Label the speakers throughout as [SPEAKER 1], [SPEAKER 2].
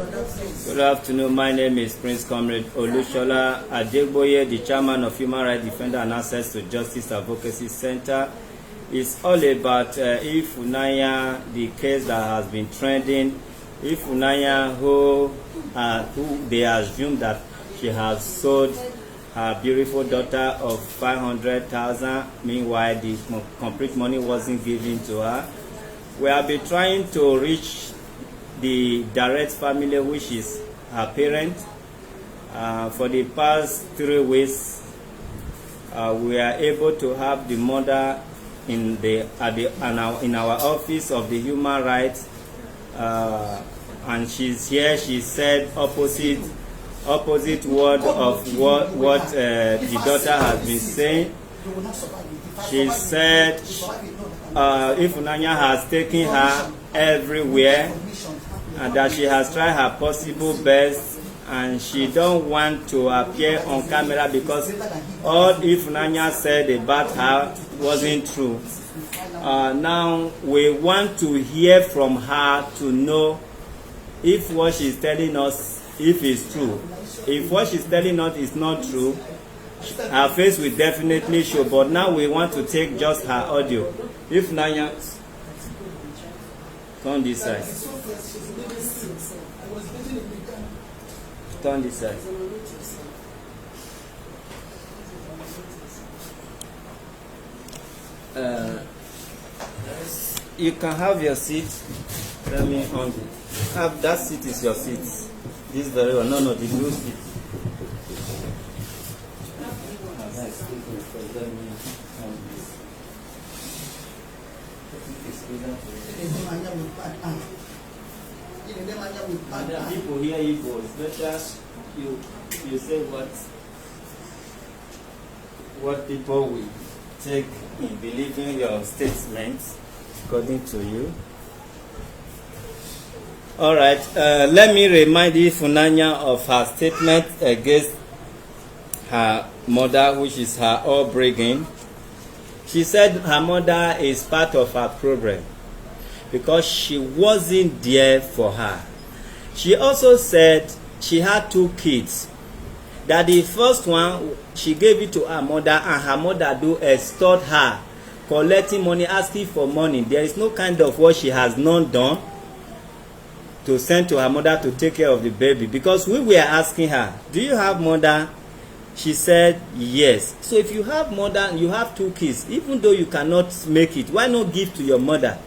[SPEAKER 1] Good afternoon. My name is Prince Comrade Olushola Adegboye, the chairman of Human Rights Defender and Access to Justice Advocacy Center. It's all about Ifunaya, the case that has been trending. Ifunaya, who they assume that she has sold her beautiful daughter of 500,000. Meanwhile, the complete money wasn't given to her. We have been trying to reach the direct family, which is her parent. For the past 3 weeks, we are able to have the mother in our office of the human rights, and she's here. She said opposite word of what the daughter has been saying. She said Ifunaya has taken her everywhere, and that she has tried her possible best, and she don't want to appear on camera because all Ifunaya said about her wasn't true. Now we want to hear from her to know if what she's telling us if it's true. If what she's telling us is not true, her face will definitely show. But now we want to take just her audio. Ifunaya, turn this side. Turn this side. You can have your seat. Let me on it. Have that seat is your seat. This very well. No, the blue seat. People hear Igbo. It's better you say what people will take in believing your statements according to you. All right. Let me remind Ifunaya of her statement against her mother, which is her upbringing. She said her mother is part of her problem because she wasn't there for her. She also said she had 2 kids. That the first one, she gave it to her mother, and her mother do extort her, collecting money, asking for money. There is no kind of what she has not done to send to her mother to take care of the baby. Because we were asking her, do you have mother? She said yes. So if you have mother and you have 2 kids, even though you cannot make it, why not give to your mother?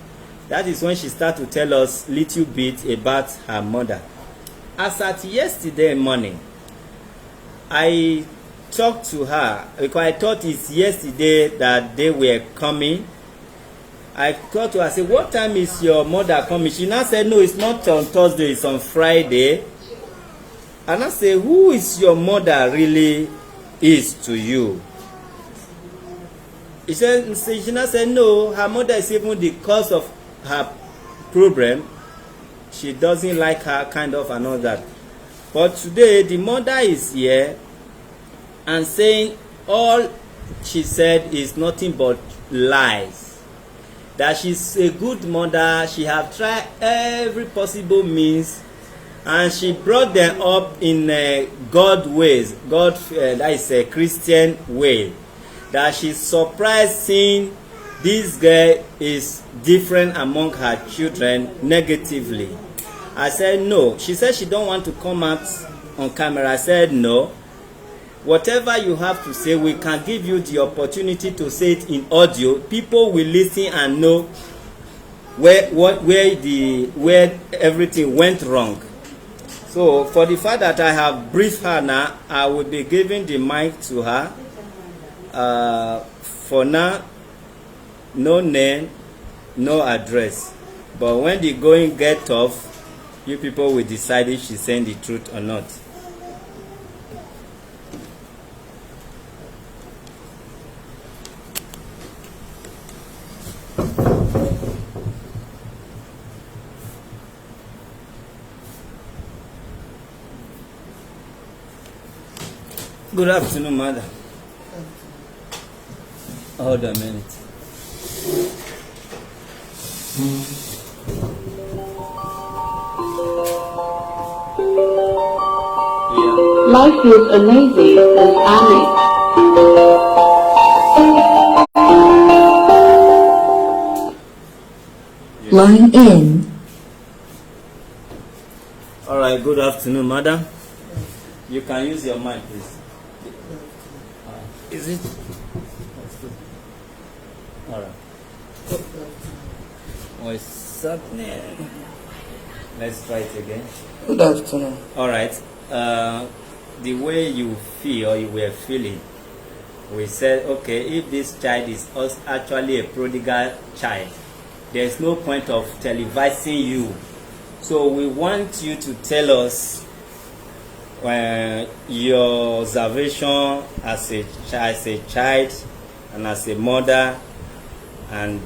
[SPEAKER 1] That is when she started to tell us little bit about her mother. As at yesterday morning, I talked to her because I thought it's yesterday that they were coming. I called to her, I said, what time is your mother coming? She now said, no, it's not on Thursday, it's on Friday. And I said, who is your mother really is to you? She now said, no, her mother is even the cause of her problem. She doesn't like her, kind of, and all that. But today, the mother is here and saying all she said is nothing but lies. That she's a good mother, she have tried every possible means, and she brought them up in God ways, that is a Christian way. That she's surprised seeing this girl is different among her children negatively. I said no. She said she don't want to come out on camera. I said no. Whatever you have to say, we can give you the opportunity to say it in audio. People will listen and know where everything went wrong. So for the fact that I have briefed her now, I will be giving the mic to her. For now, no name, no address. But when the going get tough, you people will decide if she's saying the truth or not. Good afternoon, madam. Hold a minute.
[SPEAKER 2] Life feels uneasy since Annie.
[SPEAKER 3] Line in.
[SPEAKER 1] All right, good afternoon, madam. You can use your mic, please. Is it? All right. What's happening? Let's try it again.
[SPEAKER 4] Good afternoon.
[SPEAKER 1] All right. The way you feel or you were feeling, we said, okay, if this child is actually a prodigal child, there's no point of televising you. So we want you to tell us your observation as a child and as a mother, and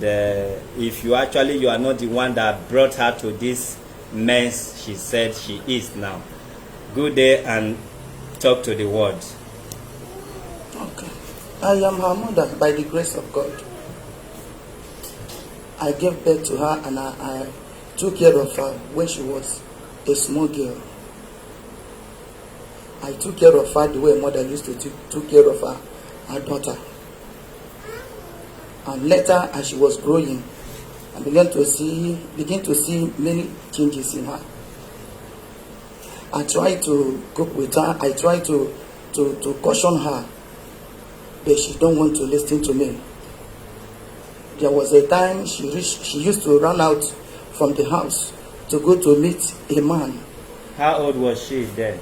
[SPEAKER 1] if you are not the one that brought her to this mess she said she is now. Good day and talk to the world.
[SPEAKER 4] Okay. I am her mother by the grace of God. I gave birth to her and I took care of her when she was a small girl. I took care of her the way a mother used to take care of her daughter. And later, as she was growing, I begin to see many changes in her. I tried to cope with her. I tried to caution her, but she don't want to listen to me. There was a time she used to run out from the house to go to meet a man.
[SPEAKER 1] How old was she then?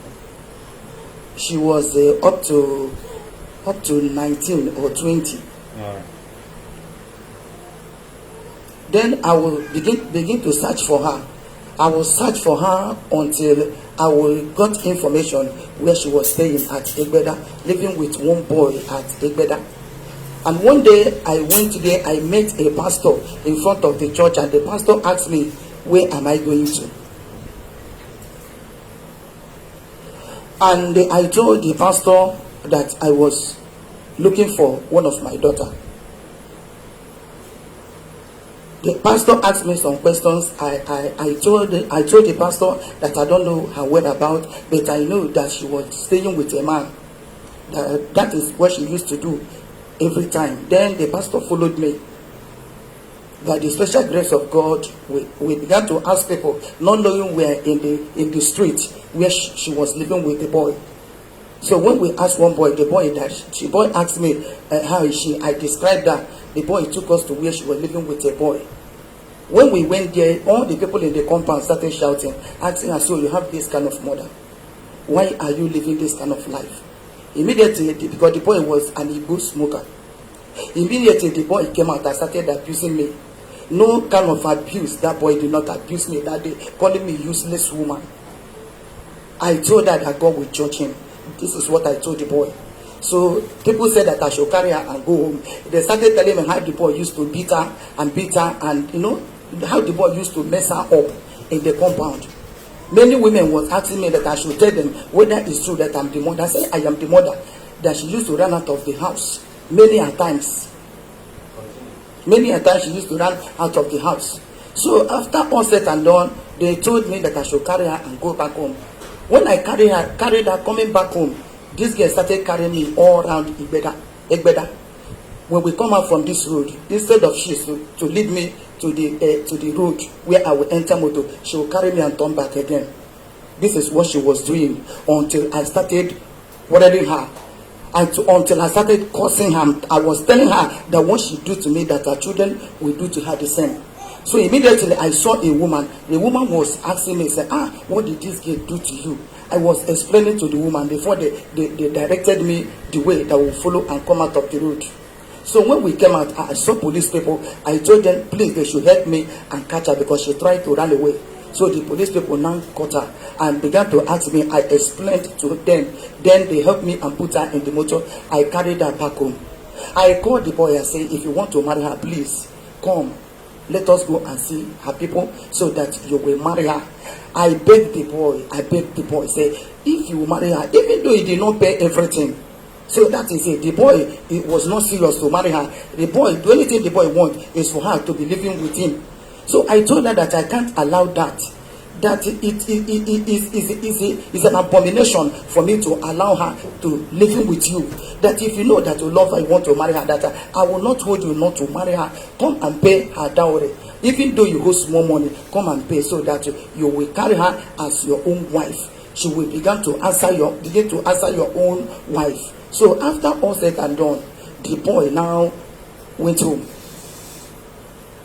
[SPEAKER 4] She was up to 19 or 20.
[SPEAKER 1] All right.
[SPEAKER 4] Then I will begin to search for her. I will search for her until I will got information where she was staying at Egbeda, living with one boy at Egbeda. And one day I went there, I met a pastor in front of the church, and the pastor asked me, where am I going to? And I told the pastor that I was looking for one of my daughter. The pastor asked me some questions. I told the pastor that I don't know her whereabouts, but I know that she was staying with a man. That is what she used to do every time. Then the pastor followed me. By the special grace of God, we began to ask people, not knowing where in the street where she was living with the boy. So when we asked one boy, the boy asked me, how is she? I described that. The boy took us to where she was living with a boy. When we went there, all the people in the compound started shouting, asking us, so you have this kind of mother. Why are you living this kind of life? Immediately, because the boy was an Igbo smoker. Immediately, the boy came out and started abusing me. No kind of abuse. That boy did not abuse me that day, calling me useless woman. I told her that God will judge him. This is what I told the boy. So people said that I should carry her and go home. They started telling me how the boy used to beat her, and you know how the boy used to mess her up in the compound. Many women was asking me that I should tell them whether it's true that I'm the mother. I said I am the mother. That she used to run out of the house many a times. Many a times she used to run out of the house. So after all said and done, they told me that I should carry her and go back home. When I carried her coming back home, this girl started carrying me all around Egbeda. When we come out from this road, instead of she to lead me to the road where I will enter motor, she will carry me and turn back again. This is what she was doing until I started worrying her. Until I started cursing her. I was telling her that what she do to me, that her children will do to her the same. So immediately I saw a woman. The woman was asking me, say, what did this girl do to you? I was explaining to the woman before they directed me the way that will follow and come out of the road. So when we came out, I saw police people. I told them, please, they should help me and catch her because she tried to run away. So the police people now caught her and began to ask me. I explained to them. Then they helped me and put her in the motor. I carried her back home. I called the boy and said, if you want to marry her, please come. Let us go and see her people so that you will marry her. I begged the boy, say, if you marry her, even though he did not pay everything. So that is it. The boy, it was not serious to marry her. The only thing the boy wants is for her to be living with him. So I told her that I can't allow that. that it is an abomination for me to allow her to live in with you. That if you know that you love her, you want to marry her, that I will not hold you not to marry her. Come and pay her dowry. Even though you hold small money, come and pay, so that you will carry her as your own wife. She will begin to answer your own wife. So after all said and done, the boy now went home.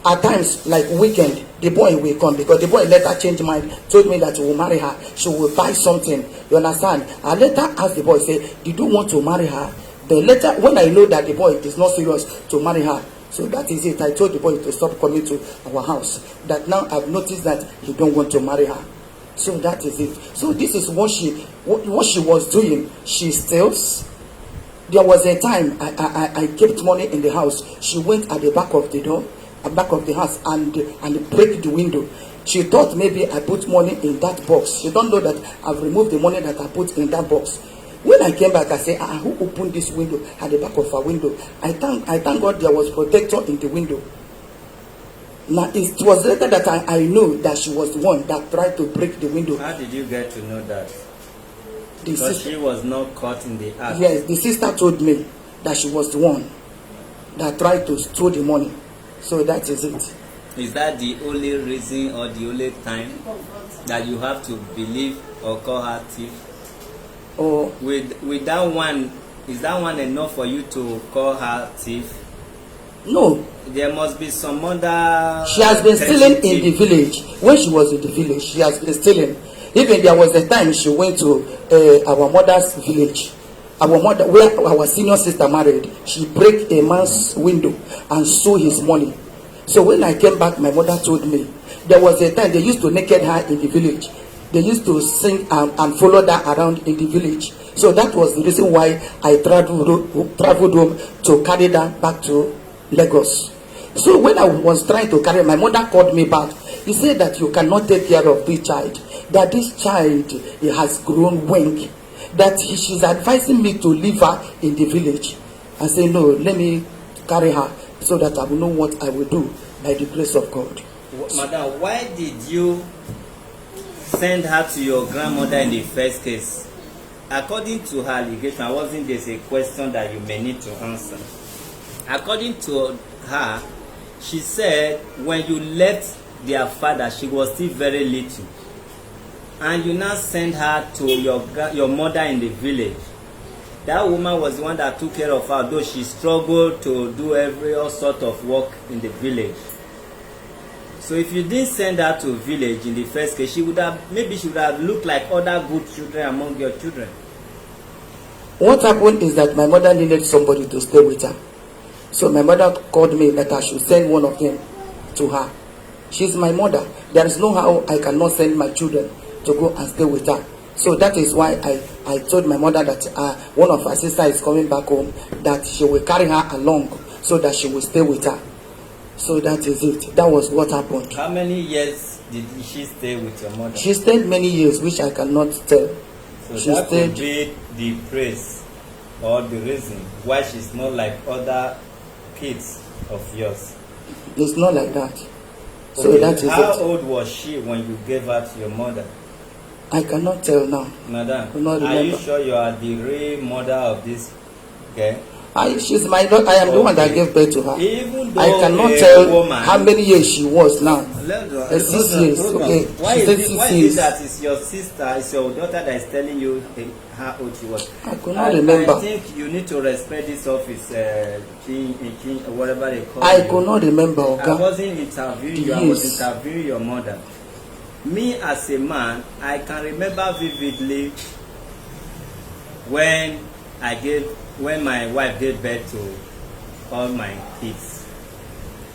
[SPEAKER 4] At times, like weekend, the boy will come, because the boy later changed mind, told me that he will marry her. She will buy something. You understand? I later asked the boy, say, did you want to marry her? Then later, when I know that the boy is not serious to marry her, so that is it. I told the boy to stop coming to our house. That now I've noticed that he don't want to marry her. So that is it. So this is what she was doing. She steals. There was a time I kept money in the house. She went at the back of the door, at back of the house, and break the window. She thought maybe I put money in that box. She don't know that I've removed the money that I put in that box. When I came back, I said, who opened this window at the back of her window? I thank God there was protector in the window. Now it was later that I knew that she was the one that tried to break the window.
[SPEAKER 1] How did you get to know that?
[SPEAKER 4] The
[SPEAKER 1] Because
[SPEAKER 4] sister,
[SPEAKER 1] she was not caught in the act.
[SPEAKER 4] yes, the sister told me that she was the one that tried to steal the money. So that is it.
[SPEAKER 1] Is that the only reason or the only time that you have to believe or call her thief?
[SPEAKER 4] Or
[SPEAKER 1] With that one, is that one enough for you to call her thief?
[SPEAKER 4] no,
[SPEAKER 1] There must be some other.
[SPEAKER 4] she has been stealing in the village. When she was in the village, she has been stealing. Even there was a time she went to our mother's village. Our mother, where our senior sister married, she break a man's window and stole his money. So when I came back, my mother told me there was a time they used to naked her in the village. They used to sing and follow her around in the village. So that was the reason why I traveled home to carry her back to Lagos. So when I was trying to carry, my mother called me back. He said that you cannot take care of this child, that this child has grown weak, that she's advising me to leave her in the village. I said, no, let me carry her so that I will know what I will do by the grace of God.
[SPEAKER 1] Madam, why did you send her to your grandmother in the first case? According to her allegation, I wasn't there's a question that you may need to answer. According to her, she said when you left their father, she was still very little, and you now send her to your mother in the village. That woman was the one that took care of her, though she struggled to do all sort of work in the village. So if you didn't send her to a village in the first case, she would have looked like other good children among your children.
[SPEAKER 4] What happened is that my mother needed somebody to stay with her. So my mother called me that I should send one of them to her. She's my mother. There is no how I cannot send my children to go and stay with her. So that is why I told my mother that one of her sisters is coming back home, that she will carry her along so that she will stay with her. So that is it. That was what happened.
[SPEAKER 1] How many years did she stay with your mother?
[SPEAKER 4] She stayed many years, which I cannot tell.
[SPEAKER 1] So
[SPEAKER 4] She
[SPEAKER 1] that
[SPEAKER 4] stayed.
[SPEAKER 1] could be the praise or the reason why she's not like other kids of yours.
[SPEAKER 4] It's not like that. So
[SPEAKER 1] Okay,
[SPEAKER 4] that is
[SPEAKER 1] how
[SPEAKER 4] it.
[SPEAKER 1] old was she when you gave her to your mother?
[SPEAKER 4] I cannot tell now.
[SPEAKER 1] Madam,
[SPEAKER 4] I do not
[SPEAKER 1] are you
[SPEAKER 4] remember.
[SPEAKER 1] sure you are the real mother of this girl?
[SPEAKER 4] She's my daughter. I am the one that
[SPEAKER 1] Okay.
[SPEAKER 4] gave birth to her.
[SPEAKER 1] Even though
[SPEAKER 4] I cannot
[SPEAKER 1] a
[SPEAKER 4] tell
[SPEAKER 1] woman,
[SPEAKER 4] how many years she was now. 6
[SPEAKER 1] hold on,
[SPEAKER 4] years.
[SPEAKER 1] hold on.
[SPEAKER 4] Okay.
[SPEAKER 1] Why
[SPEAKER 4] She
[SPEAKER 1] is
[SPEAKER 4] said
[SPEAKER 1] it,
[SPEAKER 4] 6
[SPEAKER 1] why is
[SPEAKER 4] years.
[SPEAKER 1] it that it's your sister, it's your daughter that is telling you how old she was?
[SPEAKER 4] I could not remember.
[SPEAKER 1] I think you need to respect this office, whatever they call
[SPEAKER 4] I
[SPEAKER 1] you.
[SPEAKER 4] could not remember.
[SPEAKER 1] I
[SPEAKER 4] Okay.
[SPEAKER 1] wasn't interviewing you, I was
[SPEAKER 4] Yes.
[SPEAKER 1] interviewing your mother. Me as a man, I can remember vividly when my wife gave birth to all my kids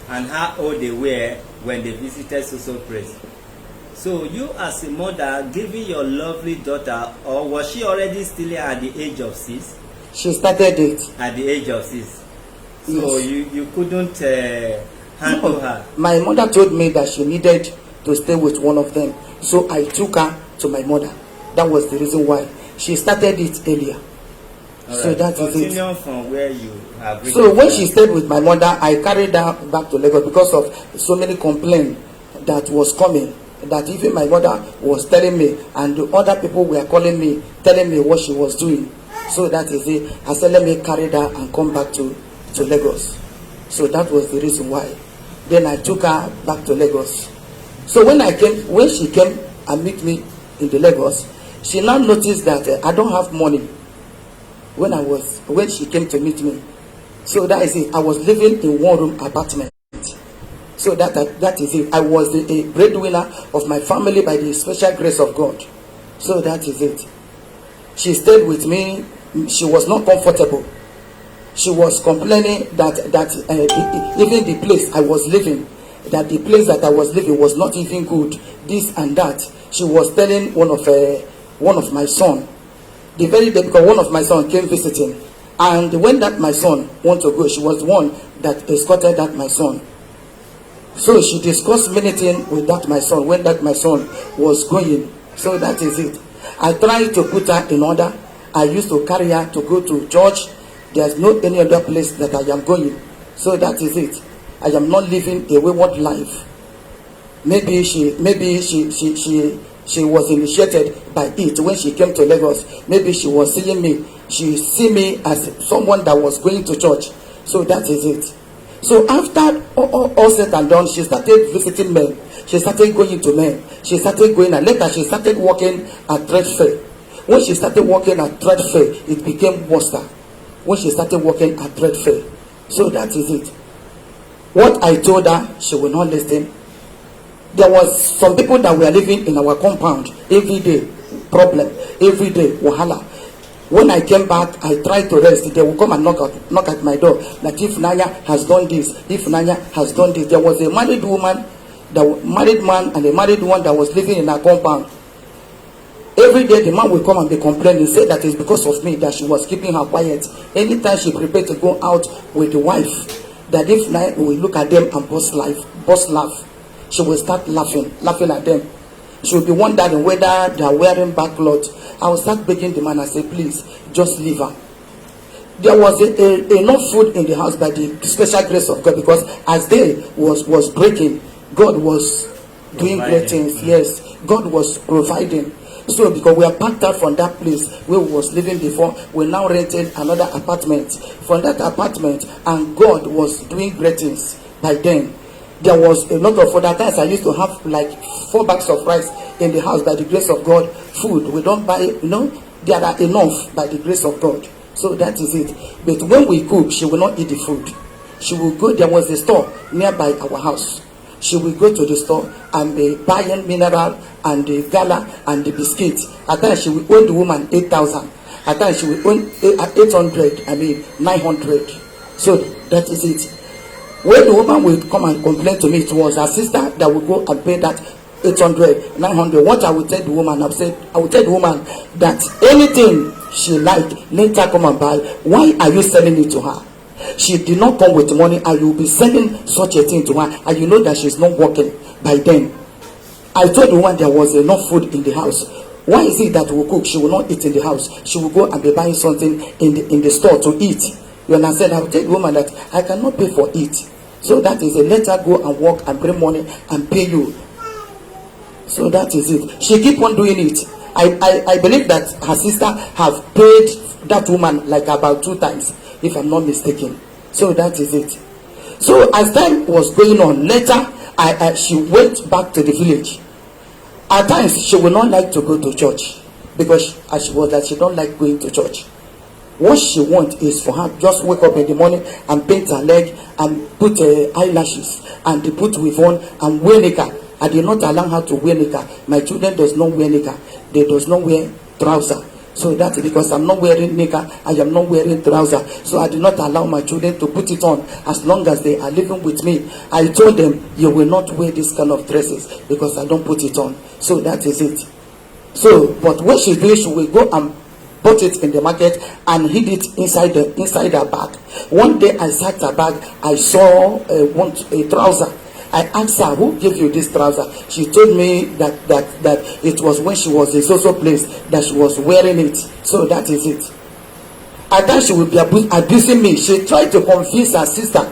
[SPEAKER 1] and how old they were when they visited social praise. So you as a mother giving your lovely daughter, or was she already still at the age of 6?
[SPEAKER 4] She started it.
[SPEAKER 1] At the age of 6. So
[SPEAKER 4] Yes.
[SPEAKER 1] you couldn't handle her.
[SPEAKER 4] My mother told me that she needed to stay with one of them. So I took her to my mother. That was the reason why. She started it earlier.
[SPEAKER 1] All
[SPEAKER 4] So
[SPEAKER 1] right.
[SPEAKER 4] that is it.
[SPEAKER 1] Continue from where you have reached.
[SPEAKER 4] So when she stayed with my mother, I carried her back to Lagos because of so many complaints that was coming that even my mother was telling me, and the other people were calling me, telling me what she was doing. So that is it. I said, let me carry that and come back to Lagos. So that was the reason why. Then I took her back to Lagos. So when she came and meet me in the Lagos, she now noticed that I don't have money when she came to meet me. So that is it. I was living in one-room apartment. So that is it. I was a breadwinner of my family by the special grace of God. So that is it. She stayed with me. She was not comfortable. She was complaining that even the place I was living, that the place that I was living was not even good. This and that. She was telling one of my son, the very day, because one of my son came visiting, and when that my son wanted to go, she was the one that escorted that my son. So she discussed many things with that my son when that my son was going. So that is it. I tried to put her in order. I used to carry her to go to church. There's no any other place that I am going. So that is it. I am not living a wayward life. Maybe she was initiated by it when she came to Lagos. Maybe she was seeing me. She see me as someone that was going to church. So that is it. So after all said and done, she started visiting men. She started going to men. She started going, and later she started working at trade fair. When she started working at trade fair, it became worse. When she started working at trade fair. So that is it. What I told her, she will not listen. There was some people that were living in our compound every day, problem, every day, wahala. When I came back, I tried to rest. They will come and knock at my door. That Ifunaya has done this. Ifunaya has done this. There was a married woman, married man, and a married one that was living in our compound. Every day the man will come and be complaining, say that it's because of me that she was keeping her quiet. Anytime she prepared to go out with the wife, that if Ifunaya will look at them and burst laugh, she will start laughing at them. She will be wondering whether they are wearing back clothes. I will start begging the man and say, please, just leave her. There was enough food in the house by the special grace of God, because as day was breaking, God was doing great things. Yes, God was providing. So because we are packed out from that place where we was living before, we now rented another apartment from that apartment, and God was doing great things by then. There was a lot of other times I used to have like 4 bags of rice in the house by the grace of God. Food we don't buy, there are enough by the grace of God. So that is it. But when we cook, she will not eat the food. She will go. There was a store nearby our house. She will go to the store and be buying mineral and the gala and the biscuit. At times she will owe the woman 8,000. At times she will owe 800. 900. So that is it. When the woman will come and complain to me, it was her sister that will go and pay that 800, 900. What I will tell the woman, I will tell the woman that anything she like, let her come and buy. Why are you selling it to her? She did not come with money, and you will be selling such a thing to her, and you know that she's not working by then. I told the woman there was enough food in the house. Why is it that we will cook? She will not eat in the house. She will go and be buying something in the store to eat. You understand? I will tell the woman that I cannot pay for it. So that is it. Let her go and work and bring money and pay you. So that is it. She keep on doing it. I believe that her sister have paid that woman like about 2 times, if I'm not mistaken. So that is it. So as time was going on, later she went back to the village. At times she would not like to go to church, because as she was that she don't like going to church. What she wants is for her just wake up in the morning and paint her leg and put eyelashes and they put weave on and wear knicker. I did not allow her to wear knicker. My children does not wear knicker. They does not wear trouser. So that's because I'm not wearing knicker, I am not wearing trouser. So I did not allow my children to put it on as long as they are living with me. I told them, you will not wear this kind of dresses because I don't put it on. So that is it. So, but what she doing, she will go and bought it in the market and hid it inside her bag. One day I searched her bag, I saw a trouser. I asked her, who gave you this trouser? She told me that it was when she was in social place that she was wearing it. So that is it. At times she will be abusing me. She tried to convince her sister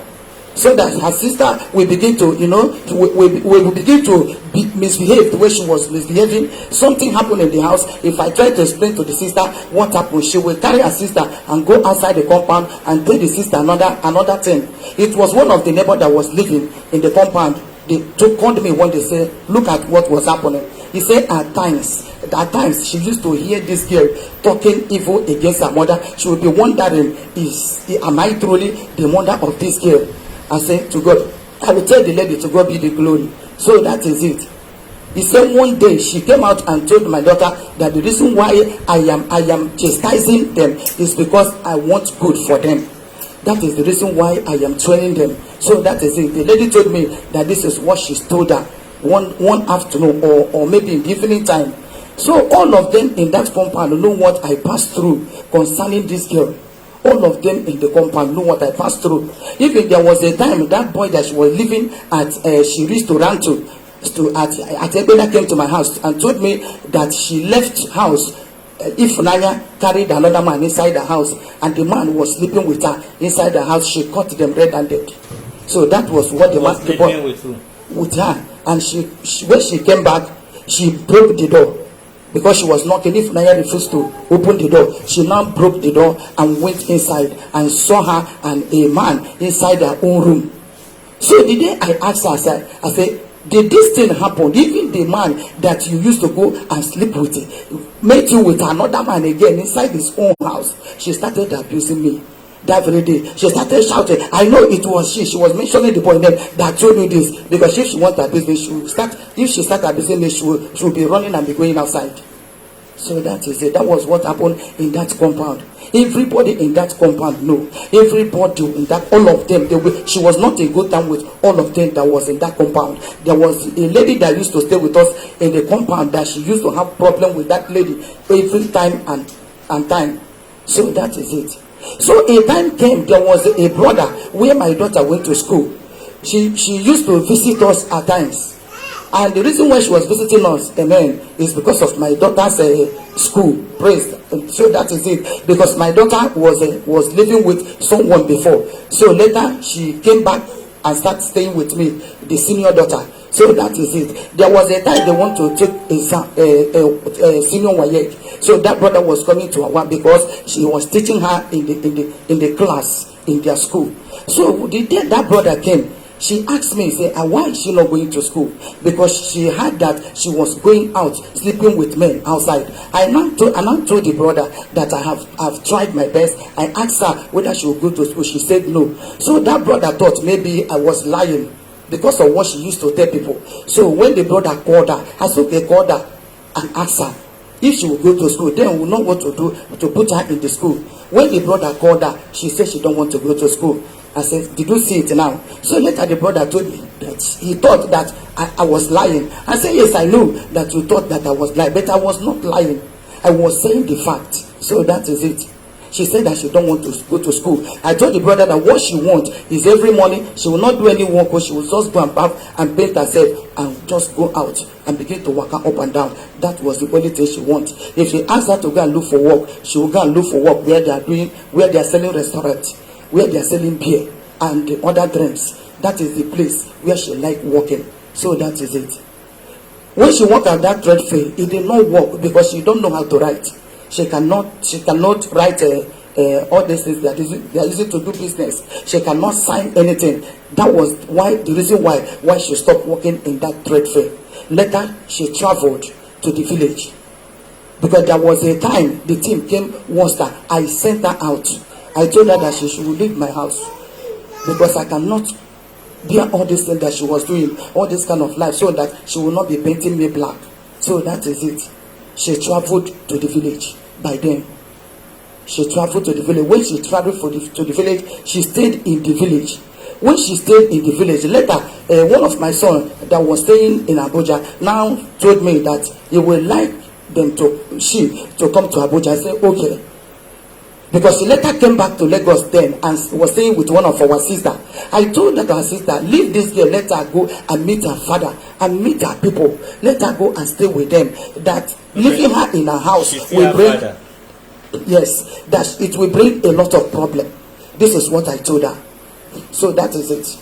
[SPEAKER 4] so that her sister will begin to, will begin to misbehave the way she was misbehaving. Something happened in the house. If I try to explain to the sister what happened, she will carry her sister and go outside the compound and tell the sister another thing. It was one of the neighbors that was living in the compound. They called me when they say, look at what was happening. He said at times she used to hear this girl talking evil against her mother. She would be wondering, am I truly the mother of this girl? I said to God, I will tell the lady, to God be the glory. So that is it. He said one day she came out and told my daughter that the reason why I am chastising them is because I want good for them. That is the reason why I am training them. So that is it. The lady told me that this is what she told her one afternoon or maybe in the evening time. So all of them in that compound know what I passed through concerning this girl. All of them in the compound know what I passed through. Even there was a time that boy that she was living at, she reached to run to at Ebela came to my house and told me that she left house. Ifunaya carried another man inside the house, and the man was sleeping with her inside the house. She caught them red-handed. So that was what the man sleeping with her. And she when she came back, she broke the door because she was knocking. Ifunaya refused to open the door. She now broke the door and went inside and saw her and a man inside her own room. So the day I asked her, I said, did this thing happen? Even the man that you used to go and sleep with met you with another man again inside his own house. She started abusing me that very day. She started shouting. I know it was she was mentioning the boy name that told me this, because if she wants to abuse me, if she start abusing me, she will be running and be going outside. So that is it. That was what happened in that compound. Everybody in that compound know. Everybody in that, all of them, she was not in good time with all of them that was in that compound. There was a lady that used to stay with us in the compound that she used to have problem with that lady every time and time. So that is it. So a time came, there was a brother where my daughter went to school. She used to visit us at times. And the reason why she was visiting us, amen, is because of my daughter's school. Praise. So that is it. Because my daughter was living with someone before. So later she came back and started staying with me, the senior daughter. So that is it. There was a time they want to take a senior WAEC. So that brother was coming to her because she was teaching her in the class in their school. So the day that brother came, she asked me, say, why is she not going to school? Because she heard that she was going out, sleeping with men outside. I now told the brother that I've tried my best. I asked her whether she would go to school. She said no. So that brother thought maybe I was lying because of what she used to tell people. So when the brother called her, I said, okay, called her and asked her if she would go to school. Then we'll know what to do to put her in the school. When the brother called her, she said she don't want to go to school. I said, did you see it now? So later the brother told me that he thought that I was lying. I said, yes, I know that you thought that I was lying, but I was not lying. I was saying the fact. So that is it. She said that she don't want to go to school. I told the brother that what she wants is every morning she will not do any work, but she will just go and bath and paint herself and just go out and begin to walk up and down. That was the only thing she wants. If she asks her to go and look for work, she will go and look for work where they are selling restaurants, where they are selling beer and the other drinks. That is the place where she like working. So that is it. When she worked at that trade fair, it did not work because she don't know how to write. She cannot write all these things that they are using to do business. She cannot sign anything. That was the reason why she stopped working in that trade fair. Later, she traveled to the village because there was a time the team came once that I sent her out. I told her that she should leave my house because I cannot bear all these things that she was doing, all this kind of life, so that she will not be painting me black. So that is it. She traveled to the village. By then, she traveled to the village. When she traveled to the village, she stayed in the village. When she stayed in the village, later, one of my sons that was staying in Abuja now told me that he would like them to come to Abuja. I said, okay. Because she later came back to Lagos then and was staying with one of our sisters. I told that our sister, leave this girl, let her go and meet her father and meet her people. Let her go and stay with them. That leaving her in her house will bring, that it will bring a lot of problem. This is what I told her. So that is it.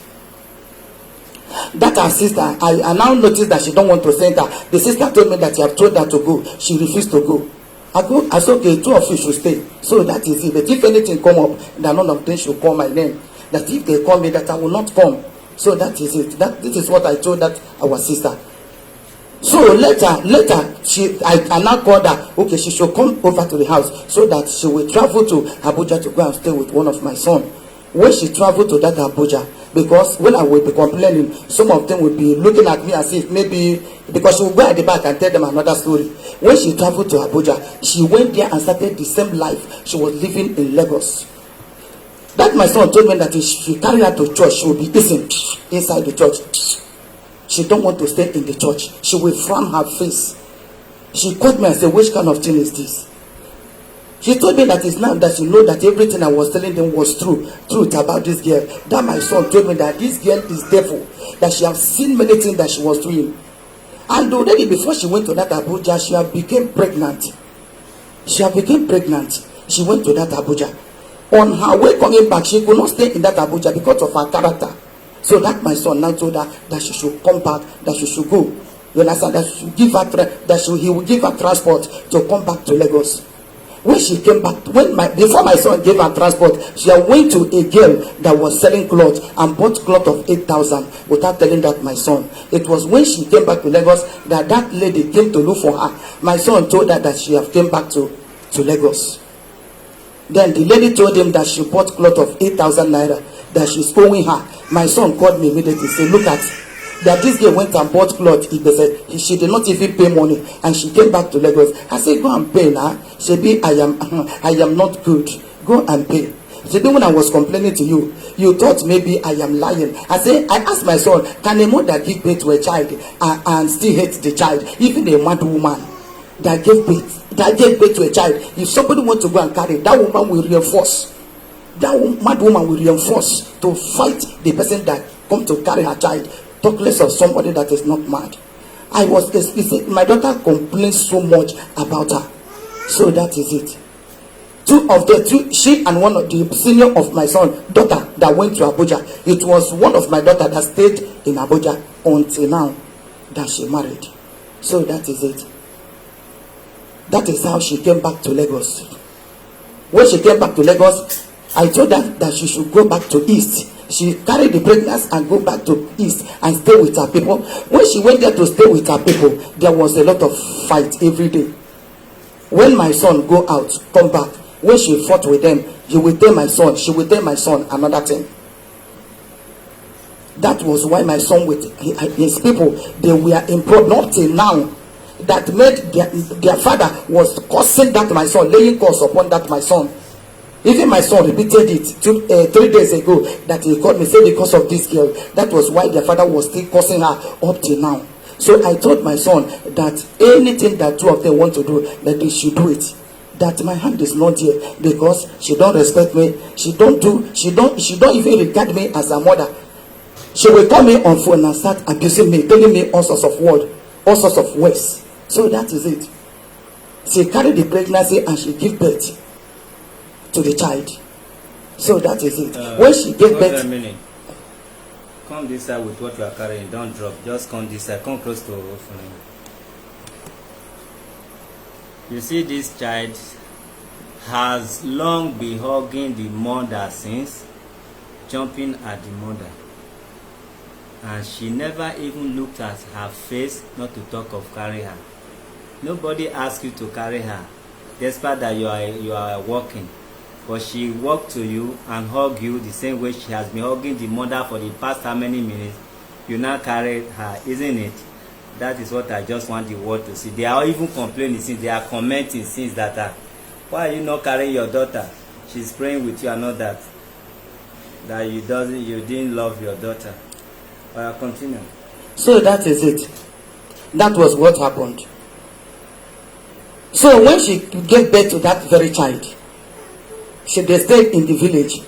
[SPEAKER 4] That her sister, I now noticed that she don't want to send her. The sister told me that you have told her to go. She refused to go. I said, okay, two of you should stay. So that is it. But if anything come up, then none of them should call my name. That if they call me, that I will not come. So that is it. This is what I told that our sister. So later, I now called her. Okay, she should come over to the house so that she will travel to Abuja to go and stay with one of my son. When she traveled to that Abuja, because when I will be complaining, some of them will be looking at me as if maybe, because she will go at the back and tell them another story. When she traveled to Abuja, she went there and started the same life she was living in Lagos. That my son told me that if she carry her to church, she will be eating inside the church. She don't want to stay in the church. She will frown her face. She called me and said, which kind of thing is this? She told me that it's now that she know that everything I was telling them was truth about this girl. That my son told me that this girl is devil, that she has seen many things that she was doing. And already before she went to that Abuja, she had became pregnant. She went to that Abuja. On her way coming back, she could not stay in that Abuja because of her character. So that my son now told her that she should come back, that she should go. You understand? That she should give her he will give her transport to come back to Lagos. When she came back, before my son gave her transport, she went to a girl that was selling clothes and bought cloth of 8,000 without telling that my son. It was when she came back to Lagos that lady came to look for her. My son told her that she have came back to Lagos. Then the lady told him that she bought cloth of 8,000 naira, that she's owing her. My son called me immediately, said, look at that this girl went and bought clothes. They said she did not even pay money, and she came back to Lagos. I said, go and pay now. She be, I am not good. Go and pay. She be, when I was complaining to you, you thought maybe I am lying. I asked my son, can a mother give birth to a child and still hate the child, even a mad woman that gave birth to a child? If somebody wants to go and carry, that woman will reinforce. That mad woman will reinforce to fight the person that come to carry her child. Talk less of somebody that is not mad. My daughter complains so much about her. So that is it. She and one of the senior of my son daughter that went to Abuja. It was one of my daughter that stayed in Abuja until now that she married. So that is it. That is how she came back to Lagos. When she came back to Lagos, I told her that she should go back to East. She carried the pregnancy and go back to East and stay with her people. When she went there to stay with her people, there was a lot of fight every day. When my son go out, come back, when she fought with them, she will tell my son another thing. That was why my son with his people, they were in problem up till now. That made their father was cursing that my son, laying curse upon that my son. Even my son repeated it 3 days ago, that he called me, say because of this girl. That was why their father was still cursing her up till now. So I told my son that anything that two of them want to do, that they should do it. That my hand is not here because she don't respect me. She don't even regard me as a mother. She will call me on phone and start abusing me, telling me all sorts of words, all sorts of ways. So that is it. She carried the pregnancy and she gave birth to the child. So that is it. When she gave birth.
[SPEAKER 1] A minute. Come this side with what you are carrying. Don't drop. Just come this side. Come close to Ifunaya. You see, this child has long been hugging the mother since, jumping at the mother, and she never even looked at her face, not to talk of carry her. Nobody asked you to carry her, despite that you are walking. But she walked to you and hugged you the same way she has been hugging the mother for the past how many minutes. You now carried her, isn't it? That is what I just want the world to see. They are even complaining since, they are commenting since that why are you not carrying your daughter? She's praying with you and all that. That you didn't love your daughter. But continue.
[SPEAKER 4] So that is it. That was what happened. So when she gave birth to that very child, they stayed in the village.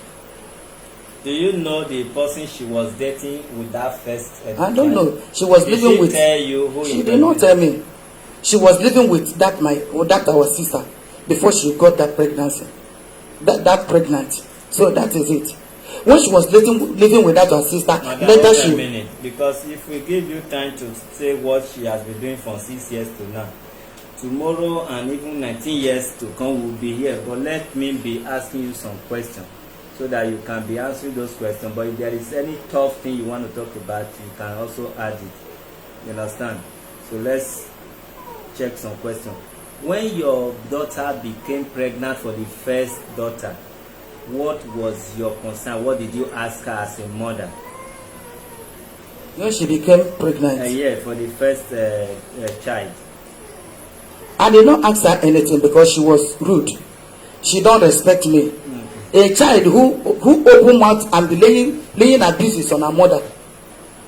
[SPEAKER 1] Do you know the person she was dating with that first?
[SPEAKER 4] I don't know. She was living with.
[SPEAKER 1] Tell you who?
[SPEAKER 4] She did not tell me. She was living with that our sister before she got that pregnancy. That pregnant. So that is it. When she was living without her sister,
[SPEAKER 1] Madam,
[SPEAKER 4] later
[SPEAKER 1] wait a
[SPEAKER 4] she.
[SPEAKER 1] minute, because if we give you time to say what she has been doing from 6 years to now, tomorrow and even 19 years to come will be here. But let me be asking you some questions so that you can be answering those questions. But if there is any tough thing you want to talk about, you can also add it. You understand? So let's check some questions. When your daughter became pregnant for the first daughter, what was your concern? What did you ask her as a mother?
[SPEAKER 4] When she became pregnant,
[SPEAKER 1] Yeah, for the first child.
[SPEAKER 4] I did not ask her anything because she was rude. She don't respect me. A child who open mouth and be laying abuses on her mother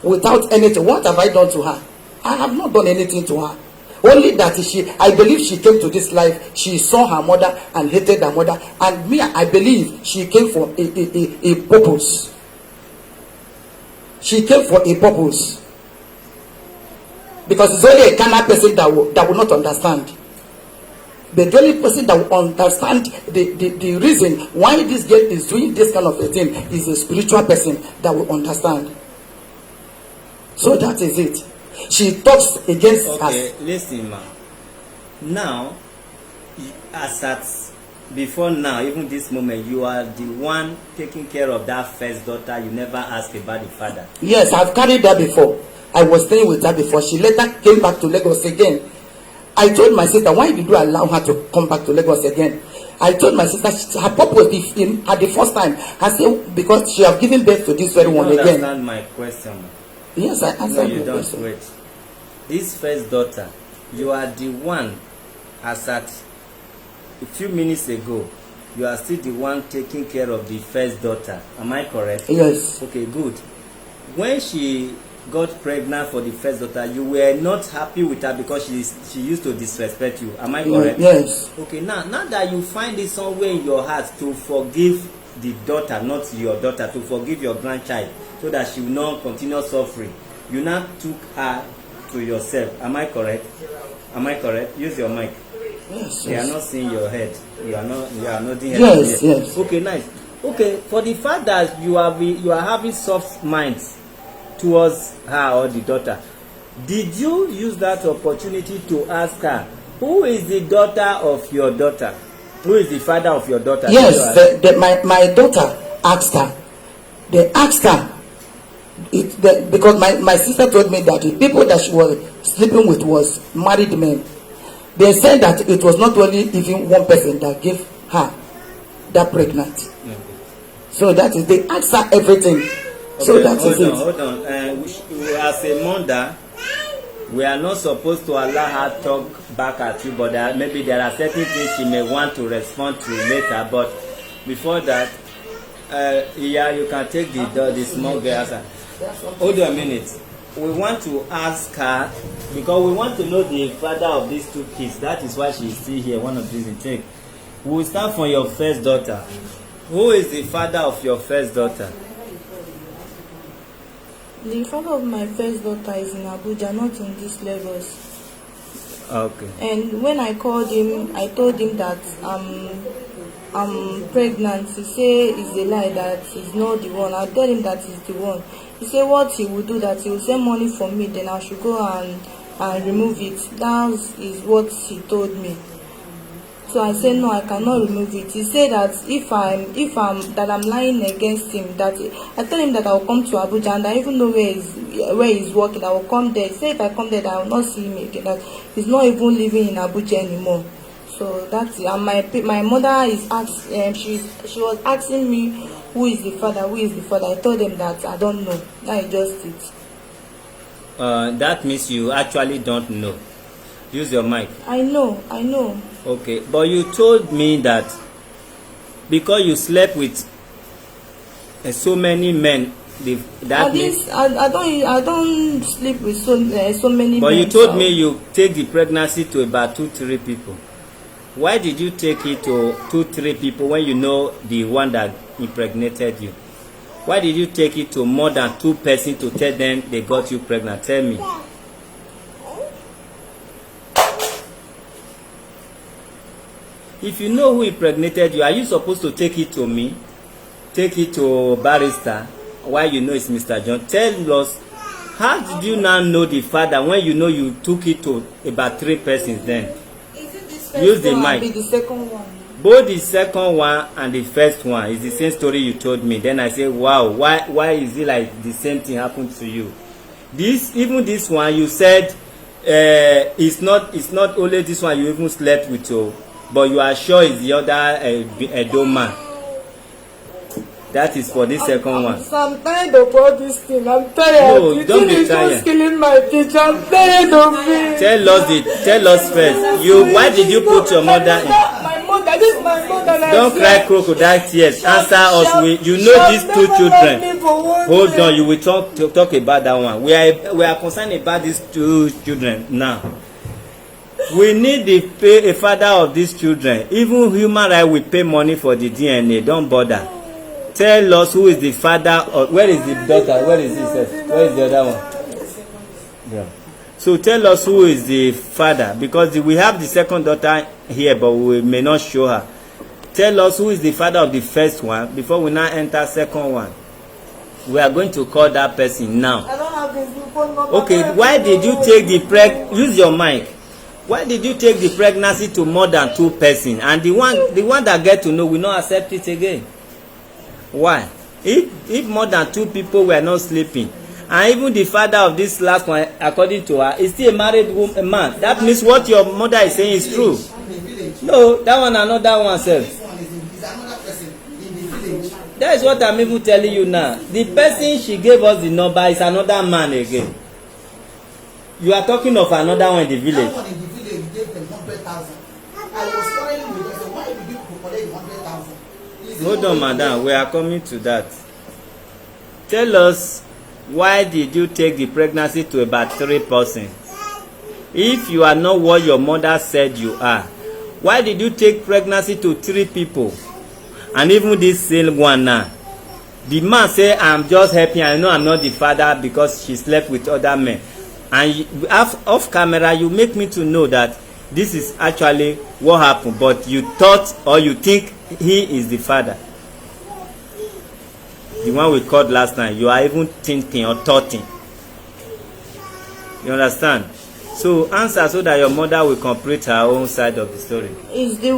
[SPEAKER 4] without anything. What have I done to her? I have not done anything to her. Only that I believe she came to this life. She saw her mother and hated her mother. And me, I believe she came for a purpose. She came for a purpose. Because it's only a carnal person that will not understand. The only person that will understand the reason why this girl is doing this kind of a thing is a spiritual person that will understand. So that is it. She talks against us.
[SPEAKER 1] Okay, listen, ma. Now, as at before now, even this moment, you are the one taking care of that first daughter. You never asked about the father.
[SPEAKER 4] Yes, I've carried her before. I was staying with her before. She later came back to Lagos again. I told my sister, why did you allow her to come back to Lagos again? I told my sister, her purpose at the first time, I said, because she have given birth to this very one again.
[SPEAKER 1] You don't understand my question.
[SPEAKER 4] Yes, I answered
[SPEAKER 1] you
[SPEAKER 4] your
[SPEAKER 1] don't.
[SPEAKER 4] question.
[SPEAKER 1] Wait. This first daughter, you are the one, as at a few minutes ago, you are still the one taking care of the first daughter. Am I correct?
[SPEAKER 4] Yes.
[SPEAKER 1] Okay, good. When she got pregnant for the first daughter, you were not happy with her because she used to disrespect you. Am I correct?
[SPEAKER 4] Yes.
[SPEAKER 1] Okay, now that you find it somewhere in your heart to forgive the daughter, not your daughter, to forgive your grandchild, so that she will not continue suffering, you now took her to yourself. Am I correct? Am I correct? Use your mic.
[SPEAKER 4] Yes.
[SPEAKER 1] They are not seeing your head. You are nodding head.
[SPEAKER 4] Yes, yes.
[SPEAKER 1] Okay, nice. Okay, for the fact that you are having soft minds towards her or the daughter, did you use that opportunity to ask her, who is the daughter of your daughter? Who is the father of your daughter?
[SPEAKER 4] Yes, my daughter asked her. They asked her. Because my sister told me that the people that she was sleeping with was married men. They said that it was not only even one person that gave her that pregnant.
[SPEAKER 1] Okay.
[SPEAKER 4] So that is, they asked her everything.
[SPEAKER 1] Okay,
[SPEAKER 4] So that is it.
[SPEAKER 1] Hold on. As a mother, we are not supposed to allow her talk back at you, but maybe there are certain things she may want to respond to later. But before that, yeah, you can take the small girl answer. Hold on a minute. We want to ask her because we want to know the father of these two kids. That is why she is still here. One of these in take. We will start from your first daughter. Who is the father of your first daughter?
[SPEAKER 5] The father of my first daughter is in Abuja, not in this Lagos.
[SPEAKER 1] Okay.
[SPEAKER 5] And when I called him, I told him that I'm pregnant. He said it's a lie, that he's not the one. I told him that he's the one. He said what he would do, that he will send money for me, then I should go and remove it. That is what he told me. So I said no, I cannot remove it. He said that if I'm lying against him, that I told him that I will come to Abuja, and I even know where he's working. I will come there. He said if I come there, that I will not see him again. That he's not even living in Abuja anymore. So that's it. And my mother is she was asking me who is the father. I told them that I don't know. That is just it.
[SPEAKER 1] That means you actually don't know. Use your mic.
[SPEAKER 5] I know.
[SPEAKER 1] Okay, but you told me that because you slept with so many men,
[SPEAKER 5] I don't sleep with so many men.
[SPEAKER 1] But you told me you take the pregnancy to about 2-3 people. Why did you take it to 2-3 people when you know the one that impregnated you? Why did you take it to more than 2 persons to tell them they got you pregnant? Tell me. If you know who impregnated you, are you supposed to take it to me? take it to barrister, why you know it's Mr. John, tell us, how did you now know the father when you know you took it to about 3 persons then?
[SPEAKER 5] Is it this
[SPEAKER 1] Use the
[SPEAKER 5] one
[SPEAKER 1] mic.
[SPEAKER 5] be the second one?
[SPEAKER 1] Both the second one and the first one is the same story you told me. Then I say, wow, why is it like the same thing happened to you? Even this one, you said it's not only this one you even slept with, but you are sure it's the other Edo man. That is for this second one.
[SPEAKER 5] I'm tired of all this thing. I'm tired.
[SPEAKER 1] No, don't be tired.
[SPEAKER 5] Killing my teacher. I'm tired of it.
[SPEAKER 1] Tell us first. Why did you put your mother in?
[SPEAKER 5] My mother. This is my mother.
[SPEAKER 1] Don't cry crocodile tears. Answer us. You know these 2 children. Hold on. You will talk about that one. We are concerned about these 2 children now. We need a father of these children. Even human rights will pay money for the DNA. Don't bother. Tell us who is the father, or where is the daughter? Where is this? Where is the other one? Yeah. So tell us who is the father, because we have the second daughter here, but we may not show her. Tell us who is the father of the first one before we now enter second one. We are going to call that person now.
[SPEAKER 5] I don't have his phone number.
[SPEAKER 1] Okay, why did you take the use your mic. Why did you take the pregnancy to more than 2 persons, and the one that get to know will not accept it again? Why? If more than 2 people were not sleeping, and even the father of this last one, according to her, is still a married man, that means what your mother is saying is true. No, that one another one sef. That is what I'm even telling you now. The person she gave us the number is another man again. You are talking of another one in the village.
[SPEAKER 6] That one in the village gave them 100,000. I was quarreling with them. So why did you collect 100,000?
[SPEAKER 1] Hold on, madam. We are coming to that. Tell us, why did you take the pregnancy to about 3 persons? If you are not what your mother said you are, why did you take pregnancy to 3 people? And even this same one now, the man say, I'm just helping. I know I'm not the father because she slept with other men. And off camera, you make me to know that this is actually what happened, but you thought or you think he is the father. The one we called last time, you are even thinking or thoughting. You understand? So answer so that your mother will complete her own side of the story.
[SPEAKER 5] Is the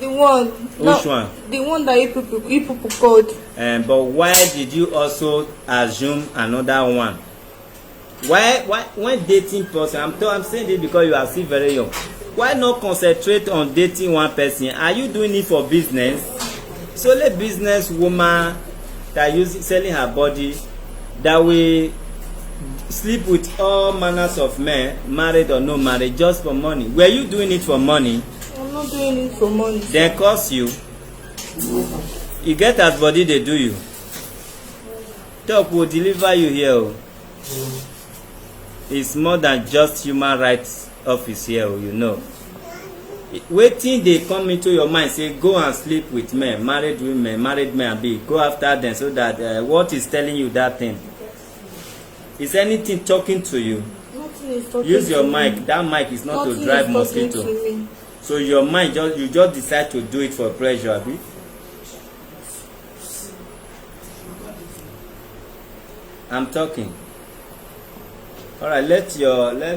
[SPEAKER 5] one.
[SPEAKER 1] Which one?
[SPEAKER 5] The one that you people called.
[SPEAKER 1] But why did you also assume another one? Why when dating person? I'm saying this because you are still very young. Why not concentrate on dating one person? Are you doing it for business? So let business woman that selling her body, that will sleep with all manners of men, married or no married, just for money. Were you doing it for money?
[SPEAKER 5] I'm not doing it for money.
[SPEAKER 1] Then cost you. You get as body they do you. Talk will deliver you here. It's more than just human rights office here, you know. Waiting they come into your mind, say go and sleep with men, married women, married men, be go after them, so that what is telling you that thing? Is anything talking to you?
[SPEAKER 5] Nothing is talking.
[SPEAKER 1] Use your
[SPEAKER 5] to
[SPEAKER 1] mic.
[SPEAKER 5] me.
[SPEAKER 1] That mic is not
[SPEAKER 5] Nothing
[SPEAKER 1] to drive
[SPEAKER 5] is
[SPEAKER 1] mosquito.
[SPEAKER 5] to me.
[SPEAKER 1] So your mind you just decide to do it for pleasure, abi? I'm talking. All right, let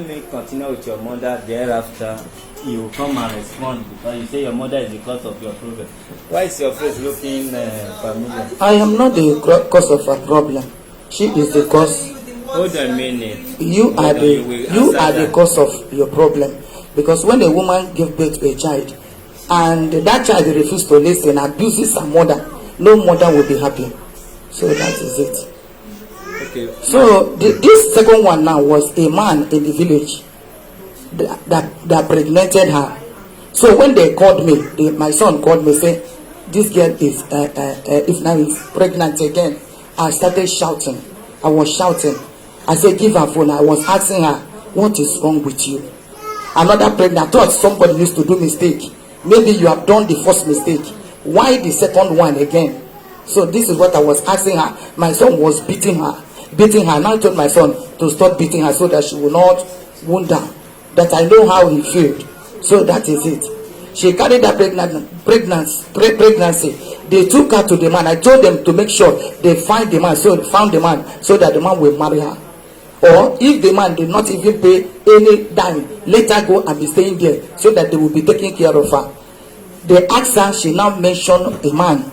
[SPEAKER 1] me continue with your mother. Thereafter, you will come and respond because you say your mother is the cause of your problem. Why is your face looking familiar?
[SPEAKER 4] I am not the cause of a problem. She is the cause.
[SPEAKER 1] Hold a minute.
[SPEAKER 4] You are the cause of your problem. Because when a woman gives birth to a child and that child refuses to listen, abuses her mother, no mother will be happy. So that is it.
[SPEAKER 1] Okay.
[SPEAKER 4] So this second one now was a man in the village that pregnanted her. So when they called me, my son called me, say this girl is Ifunaya is pregnant again. I started shouting. I was shouting. I said, give her phone. I was asking her, what is wrong with you? Another pregnant. I thought somebody used to do mistake. Maybe you have done the first mistake. Why the second one again? So this is what I was asking her. My son was beating her. Now I told my son to stop beating her so that she will not wound her. That I know how he felt. So that is it. She carried that pregnancy. They took her to the man. I told them to make sure they find the man. So they found the man so that the man will marry her. Or if the man did not even pay any dime, let her go and be staying there so that they will be taking care of her. They asked her, she now mentioned a man.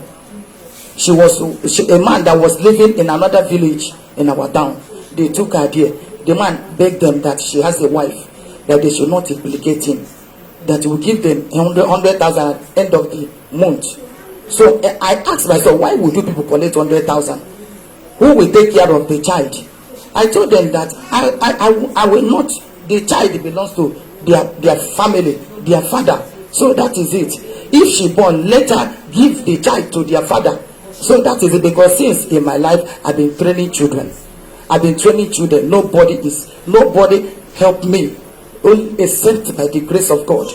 [SPEAKER 4] A man that was living in another village in our town. They took her there. The man begged them that she has a wife, that they should not implicate him, that he will give them 100,000 at the end of the month. So I asked myself, why would you people collect 100,000? Who will take care of the child? I told them that I will not. The child belongs to their family, their father. So that is it. If she born, let her give the child to their father. So that is it. Because since in my life I've been training children. Nobody helped me, only except by the grace of God.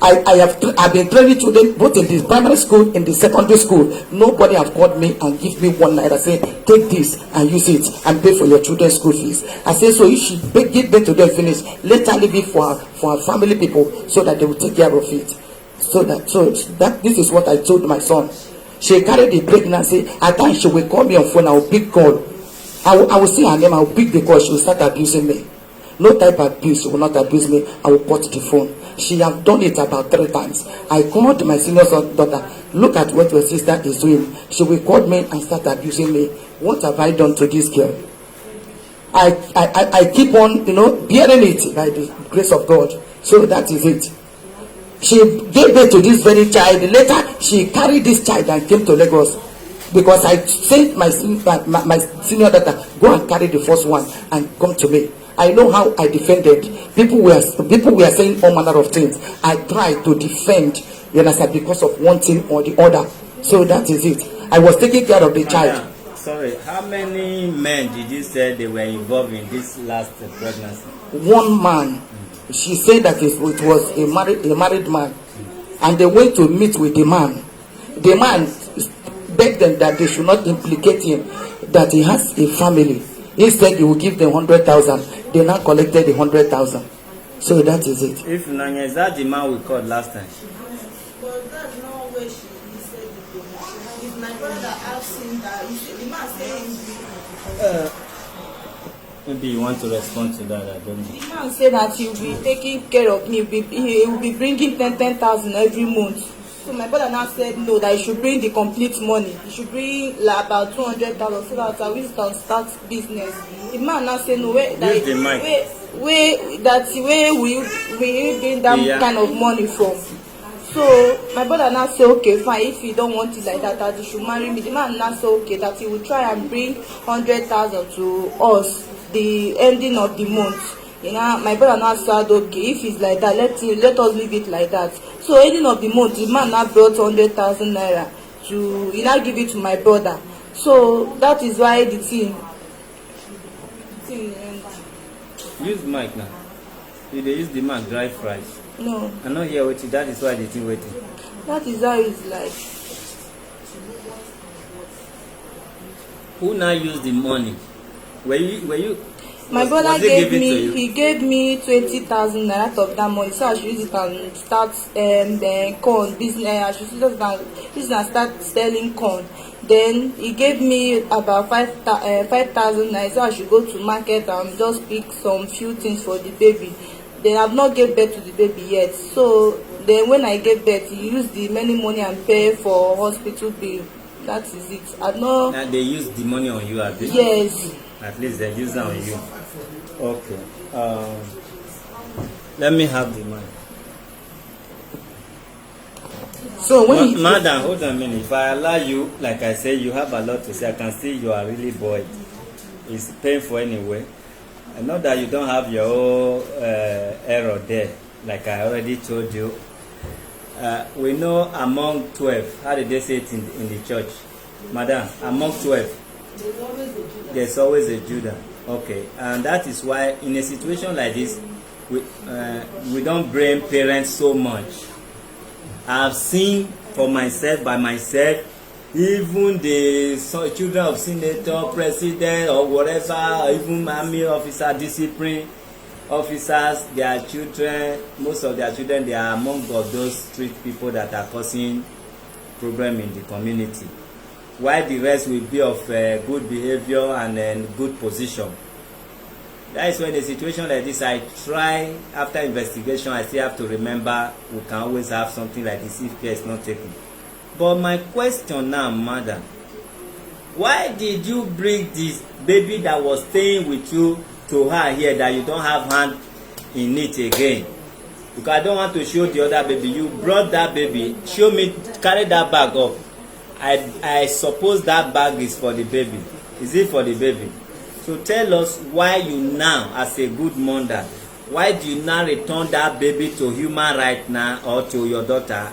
[SPEAKER 4] I've been training children both in the primary school, in the secondary school. Nobody have called me and give me 1 naira, say take this and use it and pay for your children's school fees. I say, so you should give them to them, finish, let her leave it for her family people so that they will take care of it. So that this is what I told my son. She carried the pregnancy. At times she will call me on phone. I will pick call. I will see her name. I will pick the call. She will start abusing me. No type of abuse. She will not abuse me. I will put the phone. She have done it about 3 times. I called my senior daughter. Look at what your sister is doing. She will call me and start abusing me. What have I done to this girl? I keep on, bearing it by the grace of God. So that is it. She gave birth to this very child. Later, she carried this child and came to Lagos. Because I sent my senior daughter, go and carry the first one and come to me. I know how I defended. People were saying all manner of things. I tried to defend, you understand, because of one thing or the other. So that is it. I was taking care of the child.
[SPEAKER 1] Sorry, how many men did you say they were involved in this last pregnancy?
[SPEAKER 4] One man. She said that it was a married man, and they went to meet with the man. The man begged them that they should not implicate him, that he has a family. Instead, he will give them 100,000. They now collected the 100,000. So that is it.
[SPEAKER 1] Ifunaya, is that the man we called last time?
[SPEAKER 5] But that's not where she said it. If my brother asked him that, the man said
[SPEAKER 1] maybe you want to respond to that. I don't know.
[SPEAKER 5] the man said that he will be taking care of me. He will be bringing 10,000 every month. So my brother now said no, that he should bring the complete money. He should bring like about 200,000 so that I will start business. The man now said no, where will bring that kind of money from? So my brother now say okay fine, if he don't want it like that he should marry me. The man now say okay, that he will try and bring 100,000 to us the ending of the month. My brother now said okay, if it's like that, let us leave it like that. So ending of the month, the man now brought 100,000 naira to now give it to my brother. So that is why the thing
[SPEAKER 1] use mic now. You dey use the mic dry fries.
[SPEAKER 5] no,
[SPEAKER 1] I not hear what you. That is why the thing waiting.
[SPEAKER 5] that is how it's like.
[SPEAKER 1] Who now use the money? Were you?
[SPEAKER 5] My brother gave me 20,000 naira out of that money, so I should use it and start the corn business. I should use it and start selling corn. Then he gave me about 5,000 naira, so I should go to market and just pick some few things for the baby. Then I've not gave birth to the baby yet. So then when I gave birth, he used the many money and pay for hospital bill. That is it. I've not.
[SPEAKER 1] Now they use the money on you, have they?
[SPEAKER 5] Yes.
[SPEAKER 1] At least they use it on you. Okay. Let me have the money.
[SPEAKER 4] So when
[SPEAKER 1] Madam, hold on a minute. If I allow you, like I say, you have a lot to say. I can see you are really bored. It's painful anyway. I know that you don't have your own error there, like I already told you. We know among 12, how did they say it in the church? Madam, among 12, there's always a Judah. Okay, and that is why in a situation like this, we don't blame parents so much. I've seen for myself, by myself, even the children of senator, president, or whatever, even army officer, discipline, officers, their children, most of their children, they are among of those street people that are causing problem in the community, while the rest will be of good behavior and good position. That is when a situation like this, I try, after investigation, I still have to remember we can always have something like this if care is not taken. But my question now, madam, why did you bring this baby that was staying with you to her here that you don't have hand in it again? Because I don't want to show the other baby. You brought that baby. Show me, carry that bag up. I suppose that bag is for the baby. Is it for the baby? So tell us why you now, as a good mother, why do you now return that baby to human right now or to your daughter?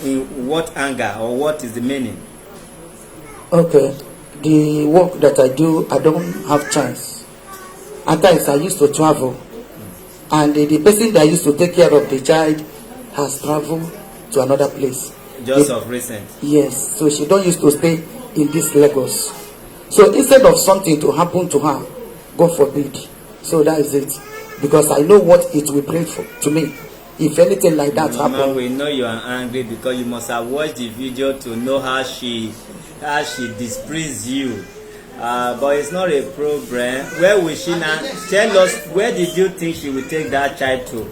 [SPEAKER 1] In what anger or what is the meaning?
[SPEAKER 4] Okay, the work that I do, I don't have chance. At times I used to travel, and the person that used to take care of the child has traveled to another place.
[SPEAKER 1] Just of recent?
[SPEAKER 4] Yes, so she don't used to stay in this Lagos. So instead of something to happen to her, God forbid. So that is it. Because I know what it will bring to me. If anything like that happens.
[SPEAKER 1] We know you are angry because you must have watched the video to know how she displeased you. But it's not a problem. Where will she now? Tell us, where did you think she will take that child to?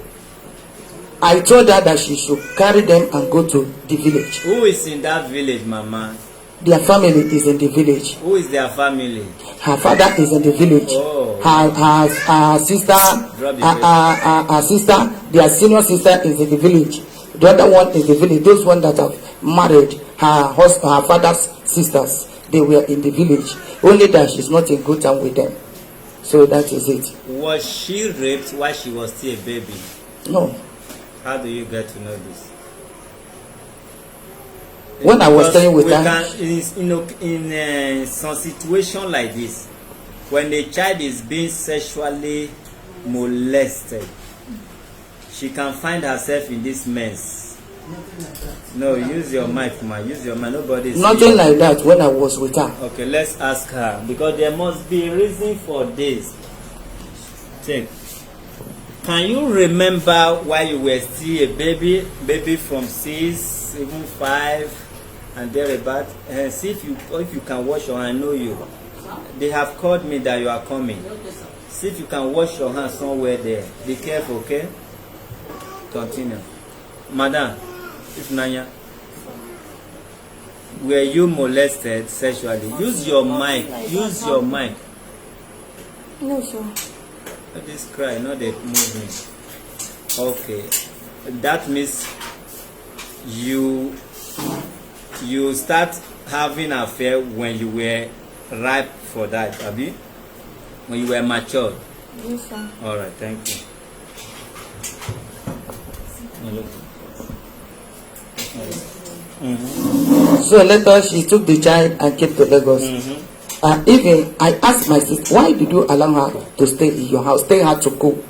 [SPEAKER 4] I told her that she should carry them and go to the village.
[SPEAKER 1] Who is in that village, Mama?
[SPEAKER 4] Their family is in the village.
[SPEAKER 1] Who is their family?
[SPEAKER 4] Her father is in the village.
[SPEAKER 1] Oh.
[SPEAKER 4] Her sister, her sister, their senior sister is in the village. The other one is the village. Those ones that have married her father's sisters, they were in the village. Only that she's not in good time with them. So that is it.
[SPEAKER 1] Was she raped while she was still a baby?
[SPEAKER 4] No.
[SPEAKER 1] How do you get to know this?
[SPEAKER 4] When I was staying with her,
[SPEAKER 1] in some situation like this, when a child is being sexually molested, she can find herself in this mess. No, use your mic, ma. Use your mic. Nobody's
[SPEAKER 4] nothing like that when I was with her.
[SPEAKER 1] Okay, let's ask her, because there must be a reason for this. Check. Can you remember why you were still a baby from 6, even 5, and thereabout? And see if you can wash your hand. I know you. They have called me that you are coming. See if you can wash your hands somewhere there. Be careful, okay? Continue. Madam, Ifunaya, were you molested sexually? Use your mic. Use your mic.
[SPEAKER 5] No, sir.
[SPEAKER 1] Not this cry, not the movement. Okay. That means you start having an affair when you were ripe for that, Abi? When you were matured.
[SPEAKER 5] Yes, sir.
[SPEAKER 1] All right, thank you.
[SPEAKER 4] So later she took the child and came to Lagos. Even I asked my sister, why did you allow her to stay in your house? Tell her to go.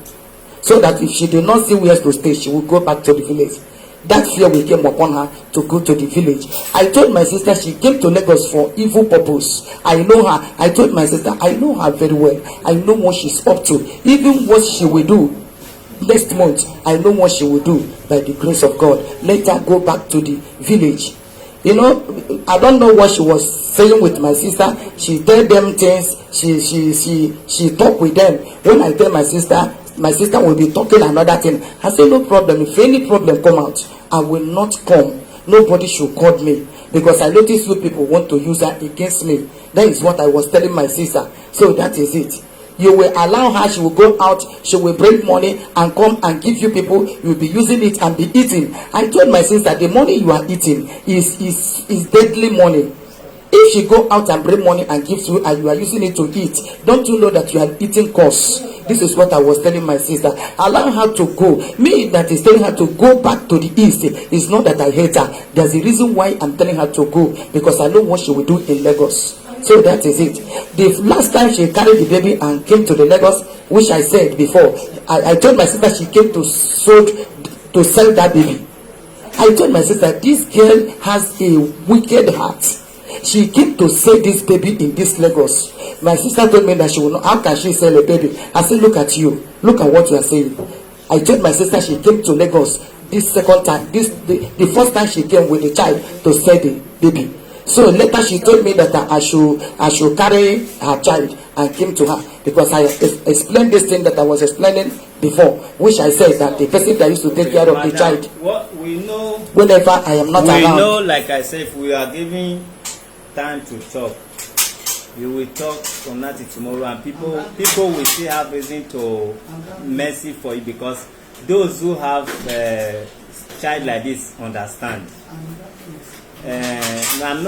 [SPEAKER 4] So that if she did not see where to stay, she would go back to the village. That fear will came upon her to go to the village. I told my sister she came to Lagos for evil purpose. I know her. I told my sister, I know her very well. I know what she's up to. Even what she will do next month, I know what she will do by the grace of God. Let her go back to the village. You know, I don't know what she was saying with my sister. She tell them things. She talk with them. When I tell my sister will be talking another thing. I say no problem. If any problem come out, I will not come. Nobody should call me, because I notice you people want to use her against me. That is what I was telling my sister. So that is it. You will allow her, she will go out, she will bring money and come and give you people. You will be using it and be eating. I told my sister the money you are eating is deadly money. If she go out and bring money and give you and you are using it to eat, don't you know that you are eating costs? This is what I was telling my sister. Allow her to go. Me that is telling her to go back to the east is not that I hate her. There's a reason why I'm telling her to go, because I know what she will do in Lagos. So that is it. The last time she carried the baby and came to the Lagos, which I said before, I told my sister she came to sell that baby. I told my sister this girl has a wicked heart. She came to sell this baby in this Lagos. My sister told me that she will not. How can she sell a baby? I said, look at you. Look at what you are saying. I told my sister she came to Lagos this second time. The first time she came with the child to sell the baby. So later she told me that I should carry her child and came to her because I explained this thing that I was explaining before, which I said that the person that used to take care of the child.
[SPEAKER 1] What we know,
[SPEAKER 4] whenever I am not around.
[SPEAKER 1] We know, like I said, if we are giving time to talk, you will talk from now to tomorrow, and people will still have reason to mercy for you, because those who have child like this understand. I'm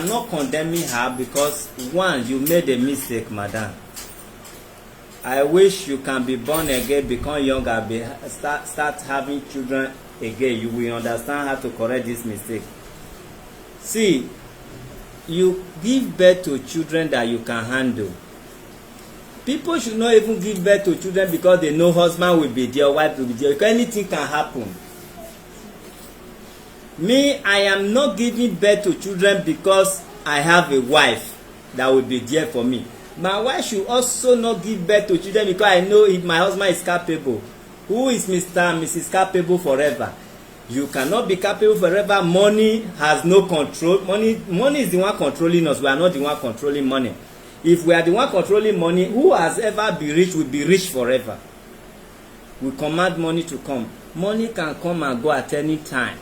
[SPEAKER 1] not condemning her, because one, you made a mistake, madam. I wish you can be born again, become younger, start having children again. You will understand how to correct this mistake. See, you give birth to children that you can handle. People should not even give birth to children because they know husband will be there, wife will be there. Anything can happen. Me, I am not giving birth to children because I have a wife that will be there for me. My wife should also not give birth to children because I know if my husband is capable. Who is Mr. and Mrs. capable forever? You cannot be capable forever. Money has no control. Money is the one controlling us. We are not the one controlling money. If we are the one controlling money, who has ever been rich will be rich forever. We command money to come. Money can come and go at any time.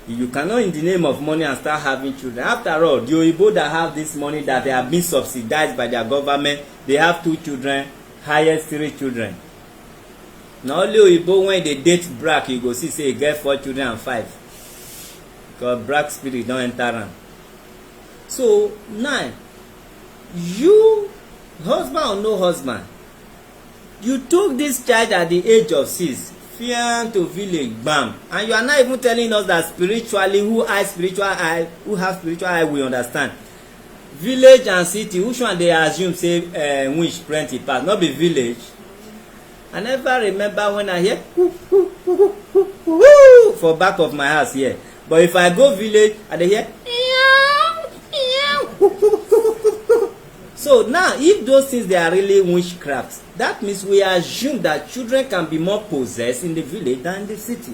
[SPEAKER 1] You cannot, in the name of money, and start having children. After all, the Oyibo that have this money, that they have been subsidized by their government, they have 2 children, highest 3 children. Now only Oyibo, when they date brag, you go see say you get 4 children and 5. Because brag spirit don't enter am. So now, you, husband or no husband, you took this child at the age of 6. Fear to village, bam, and you are not even telling us that spiritually, who have spiritual eye will understand. Village and city, which one they assume say which plenty pass? Not be village. I never remember when I hear for back of my house here, but if I go village and they hear. So now, if those things they are really witchcraft, that means we assume that children can be more possessed in the village than in the city.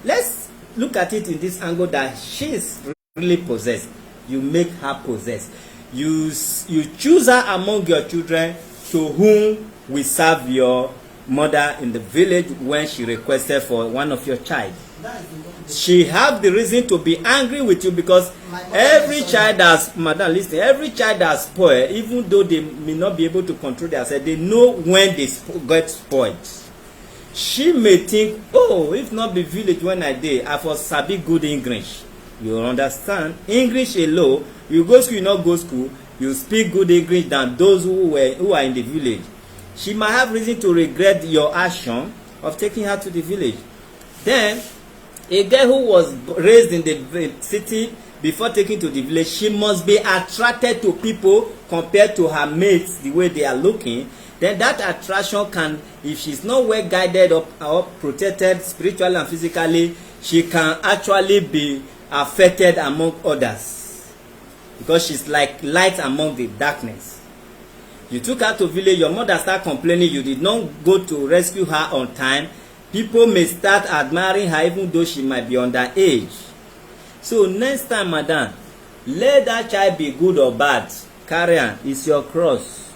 [SPEAKER 1] Let's look at it in this angle that she is really possessed. You make her possessed. You choose her among your children to whom will serve your mother in the village when she requested for one of your child. She have the reason to be angry with you because every child that's, madam, listen, every child that's spoiled, even though they may not be able to control themselves, they know when they get spoiled. She may think, oh, if not be village when I did, I for sabi good English. You understand? English alone, you go school, you not go school, you speak good English than those who are in the village. She might have reason to regret your action of taking her to the village. Then, a girl who was raised in the city before taking to the village, she must be attracted to people compared to her mates, the way they are looking. Then that attraction can, if she's not well guided or protected spiritually and physically, she can actually be affected among others. Because she's like light among the darkness. You took her to village, your mother start complaining, you did not go to rescue her on time. People may start admiring her even though she might be underage. So next time, madam, let that child be good or bad, carry on. It's your cross.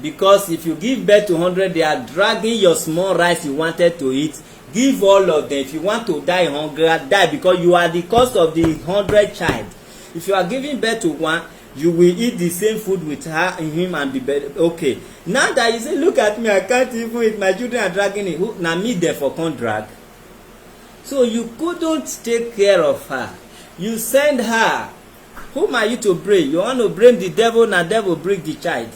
[SPEAKER 1] Because if you give birth to 100, they are dragging your small rice you wanted to eat. Give all of them. If you want to die hungry, die, because you are the cause of the 100 child. If you are giving birth to one, you will eat the same food with her and him and be better. Okay. Now that you say, look at me, I can't even eat, my children are dragging it. Now me therefore can't drag. So you couldn't take care of her. You send her. Whom are you to blame? You want to blame the devil, now devil bring the child.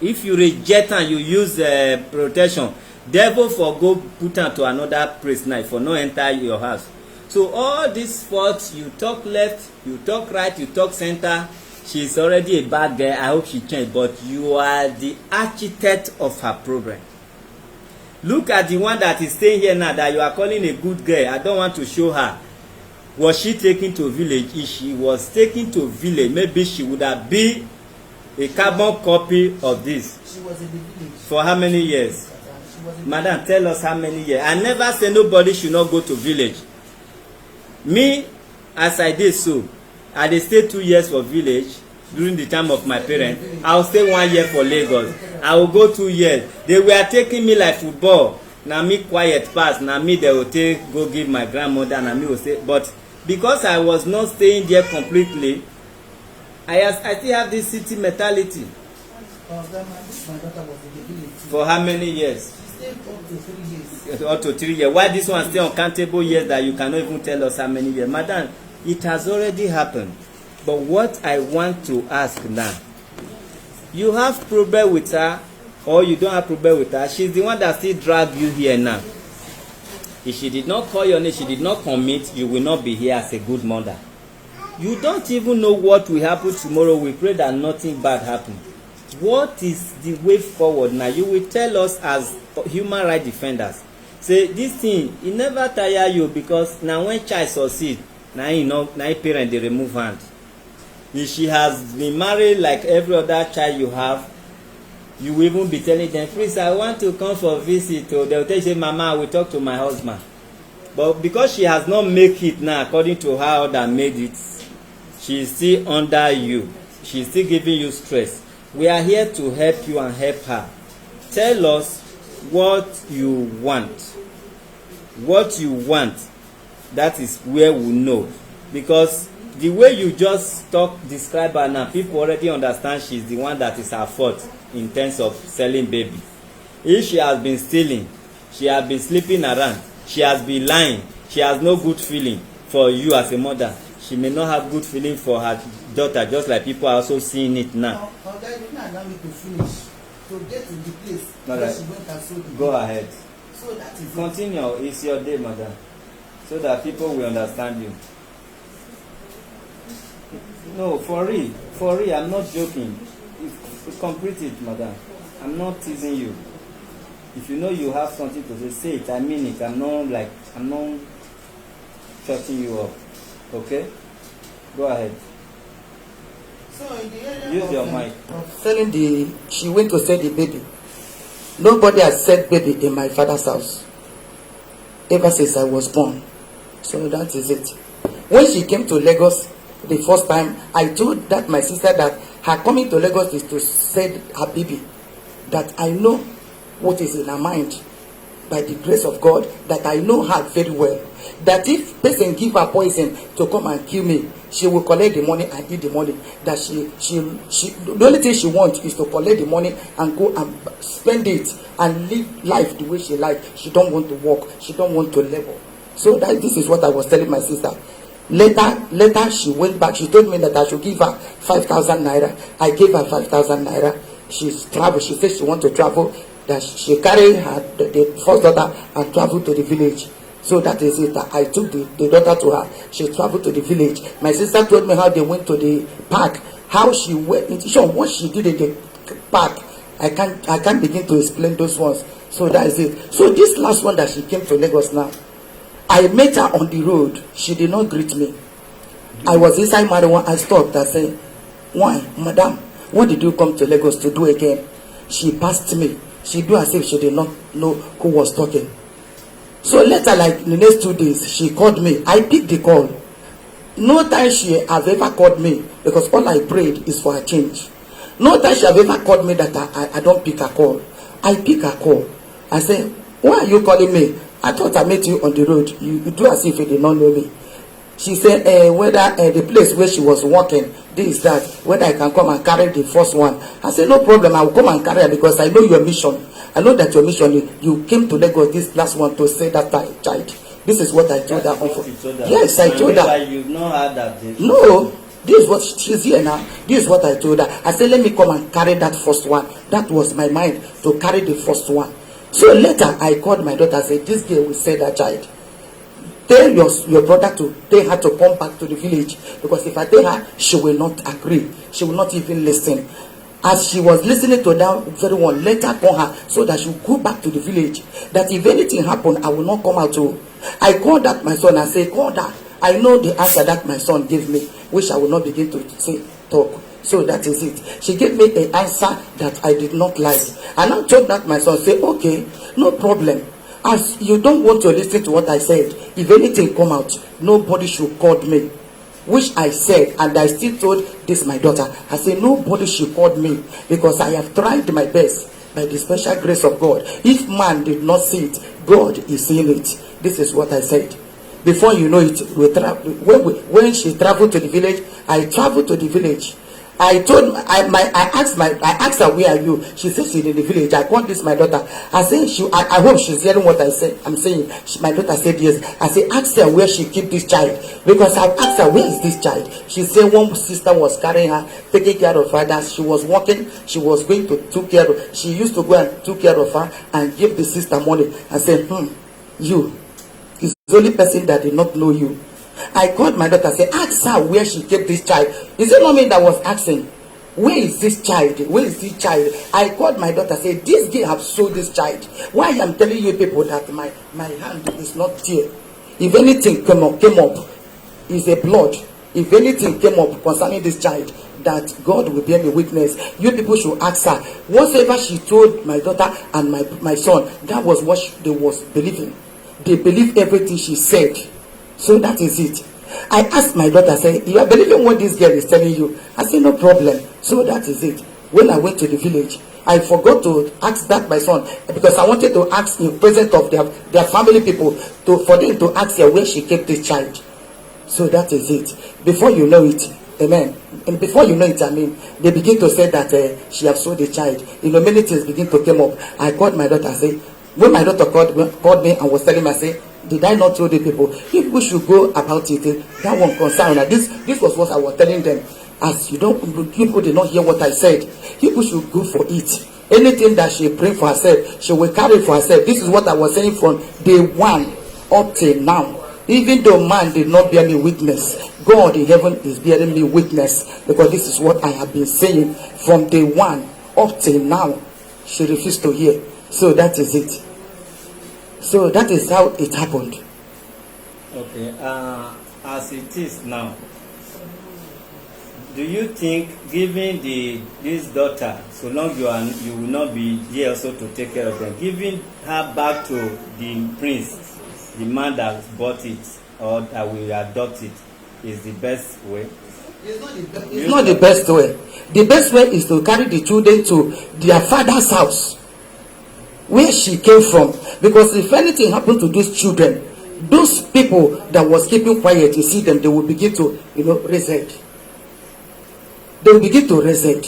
[SPEAKER 1] If you reject and you use protection, devil for go put her to another place now for no enter your house. So all these faults, you talk left, you talk right, you talk center. She's already a bad girl. I hope she changed. But you are the architect of her problem. Look at the one that is staying here now that you are calling a good girl. I don't want to show her. was she taken to village? If she was taken to village, maybe she would have been a carbon copy of this.
[SPEAKER 6] She was in the village.
[SPEAKER 1] For how many years?
[SPEAKER 6] She was in
[SPEAKER 1] Madam, tell us how many years. I never say nobody should not go to village. Me, as I did so, I dey stay 2 years for village during the time of my parents. I will stay 1 year for Lagos. I will go 2 years. They were taking me like football. Na me quiet pass. Na me they will take go give my grandmother. Na me will stay. But because I was not staying there completely, I still have this city mentality.
[SPEAKER 6] my daughter was in the village.
[SPEAKER 1] For how many years?
[SPEAKER 6] She stayed up to 3 years.
[SPEAKER 1] Up to 3 years. Why this one still uncountable years that you cannot even tell us how many years? Madam, it has already happened. But what I want to ask now, you have problem with her or you don't have problem with her? She's the one that still drag you here now. If she did not call your name, she did not commit, you will not be here as a good mother. You don't even know what will happen tomorrow. We pray that nothing bad happen. What is the way forward now? You will tell us as human rights defenders. Say this thing, it never tire you, because now when child succeed, now you know, now parent they remove hand. If she has been married like every other child you have, you will even be telling them, please, I want to come for a visit. Or they'll tell you, Mama, I will talk to my husband. But because she has not made it now, according to how that made it, she is still under you. She is still giving you stress. We are here to help you and help her. Tell us what you want. What you want. That is where we know. Because the way you just describe her now, people already understand she's the one that is at fault in terms of selling baby. If she has been stealing, she has been sleeping around, she has been lying, she has no good feeling for you as a mother, she may not have good feeling for her daughter, just like people are also seeing it now.
[SPEAKER 6] Okay, you can allow me to finish, to get to the place where
[SPEAKER 1] Right.
[SPEAKER 6] she went and sold the
[SPEAKER 1] Go
[SPEAKER 6] baby.
[SPEAKER 1] ahead.
[SPEAKER 6] So that is it.
[SPEAKER 1] Continue. It's your day, madam, so that people will understand you. No, for real, I'm not joking. Complete it, madam. I'm not teasing you. If you know you have something to say it. I mean it. I'm not shutting you up. Okay? Go ahead.
[SPEAKER 6] So in the area
[SPEAKER 1] Use
[SPEAKER 6] of,
[SPEAKER 1] your mic.
[SPEAKER 4] Selling the, she went to sell the baby. Nobody has said baby in my father's house ever since I was born. So that is it. When she came to Lagos the first time, I told that my sister that her coming to Lagos is to sell her baby. That I know what is in her mind by the grace of God, that I know her very well. That if person give her poison to come and kill me, she will collect the money and eat the money. That she the only thing she wants is to collect the money and go and spend it and live life the way she like. She don't want to work. She don't want to labor. So that this is what I was telling my sister. Later she went back. She told me that I should give her 5,000 naira. I gave her 5,000 naira. She's traveled. She said she want to travel. That she carried her the first daughter and traveled to the village. So that is it. I took the daughter to her. She traveled to the village. My sister told me how they went to the park. How she went. What she did in the park. I can't begin to explain those ones. So that is it. So this last one that she came to Lagos now, I met her on the road. She did not greet me. I was inside Marijuana. I stopped. I said, "Why, madam? What did you come to Lagos to do again?" She passed me. She do as if she did not know who was talking. So later, like the next 2 days, she called me. I picked the call. No time she have ever called me, because all I prayed is for a change. No time she have ever called me that I don't pick a call. I pick a call. I say, "Why are you calling me? I thought I met you on the road. You do as if you did not know me." She said, whether the place where she was working, this, that, whether I can come and carry the first one. I said, "No problem, I will come and carry her, because I know your mission. I know that your mission, you came to Lagos, this last one, to say that child." This is what I told her. Yes, I told her.
[SPEAKER 1] You've not heard that.
[SPEAKER 4] No, this is what she's here now. This is what I told her. I said, "Let me come and carry that first one." That was my mind, to carry the first one. So later, I called my daughter and said, "This girl will say that child. Tell your brother to tell her to come back to the village, because if I tell her, she will not agree. She will not even listen." As she was listening to that very one, later call her so that she will go back to the village. That if anything happen, I will not come out. I called that my son and say, "Call that I know the answer that my son gave me, which I will not begin to say talk. So that is it. She gave me an answer that I did not like. And I told that my son, say, okay, no problem. As you don't want to listen to what I said, if anything come out, nobody should call me. Which I said, and I still told this my daughter. I said, nobody should call me, because I have tried my best by the special grace of God. If man did not see it, God is seeing it. This is what I said. Before you know it, when she traveled to the village, I traveled to the village. I asked her, where are you? She said she's in the village. I called this my daughter. I said, I hope she's hearing what I said. I'm saying. My daughter said yes. I said, ask her where she keep this child, because I asked her, where is this child? She said one sister was carrying her, taking care of her. That she was working, she was going to take care of. She used to go and take care of her and give the sister money. I said, you is the only person that did not know you. I called my daughter, said, ask her where she kept this child. Is it not me that was asking, where is this child? Where is this child? I called my daughter, said, this girl have sold this child. Why I'm telling you people that my hand is not there. If anything came up, is a blood. If anything came up concerning this child, that God will bear me witness. You people should ask her. Whatever she told my daughter and my son, that was what they was believing. They believe everything she said. So that is it. I asked my daughter, say, you are believing what this girl is telling you? I said, no problem. So that is it. When I went to the village, I forgot to ask that my son, because I wanted to ask in presence of their family people for them to ask her where she kept this child. So that is it. Before you know it, amen. And before you know it, I mean, they begin to say that she has sold the child. You know, many things begin to come up. I called my daughter, say, when my daughter called me and was telling me, I say, did I not tell the people? If we should go about it, that won't concern. This was what I was telling them. As people did not hear what I said. People should go for it. Anything that she bring for herself, she will carry for herself. This is what I was saying from day one up till now. Even though man did not bear me witness, God in heaven is bearing me witness, because this is what I have been saying from day one up till now. She refused to hear. So that is it. So that is how it happened.
[SPEAKER 1] Okay, as it is now, do you think giving this daughter, so long you will not be here also to take care of them, giving her back to the prince, the man that bought it or that will adopt it, is the best way?
[SPEAKER 4] It's not the best way. The best way is to carry the children to their father's house, where she came from. Because if anything happened to those children, those people that was keeping quiet, you see them, they will begin to, raise head. They will begin to raise head.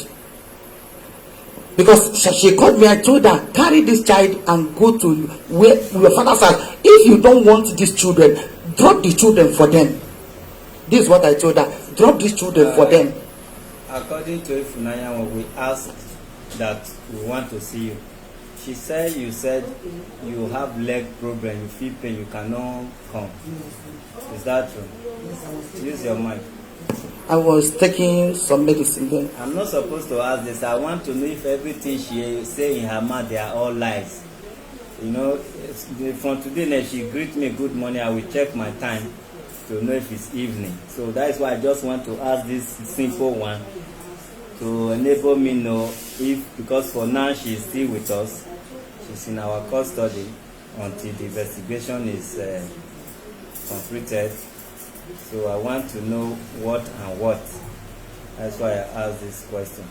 [SPEAKER 4] Because she called me, I told her, carry this child and go to where your father's house. If you don't want these children, drop the children for them. This is what I told her. Drop these children for them.
[SPEAKER 1] According to Ifunaya, when we asked that we want to see you, she said you said you have leg problem, you feel pain, you cannot come. Is that true? Use your mic.
[SPEAKER 4] I was taking some medicine then.
[SPEAKER 1] I'm not supposed to ask this. I want to know if everything she say in her mouth, they are all lies. From today, she greet me good morning. I will check my time to know if it's evening. So that is why I just want to ask this simple one to enable me know if, because for now she is still with us, she's in our custody until the investigation is completed. So I want to know what and what. That's why I asked this question.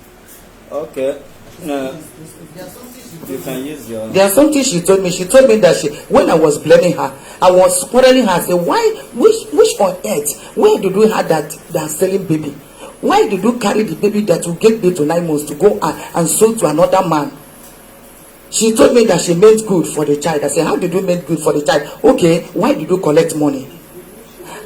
[SPEAKER 1] Okay. You can use your...
[SPEAKER 4] There's something she told me. She told me that when I was blaming her, I was quarreling her. I said, which on earth, where did we have that selling baby? Why did you carry the baby that you gave me to 9 months to go and sold to another man? She told me that she made good for the child. I said, how did you make good for the child? Okay, why did you collect money?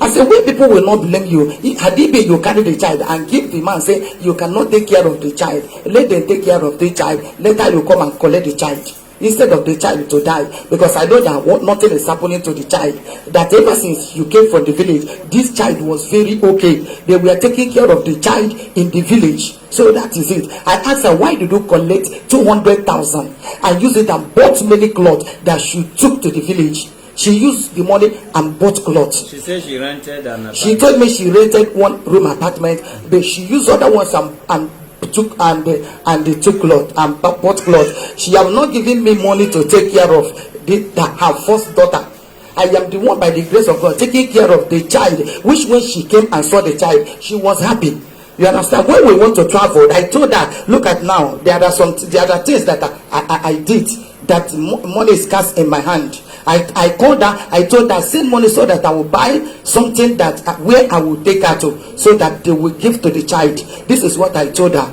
[SPEAKER 4] I said, when people will not blame you, had it been you carry the child and give the man, say, you cannot take care of the child, let them take care of the child, later you come and collect the child, instead of the child to die. Because I know that nothing is happening to the child. That ever since you came from the village, this child was very okay. They were taking care of the child in the village. So that is it. I asked her, why did you collect 200,000 and use it and bought many clothes that she took to the village? She used the money and bought clothes.
[SPEAKER 1] She said she rented an apartment.
[SPEAKER 4] She told me she rented 1-room apartment, but she used other ones and took they took clothes and bought clothes. She have not given me money to take care of her first daughter. I am the one, by the grace of God, taking care of the child, which when she came and saw the child, she was happy. You understand? When we want to travel, I told her, look at now, there are things that I did, that money is cast in my hand. I called her, I told her, send money so that I will buy something that where I will take her to, so that they will give to the child. This is what I told her,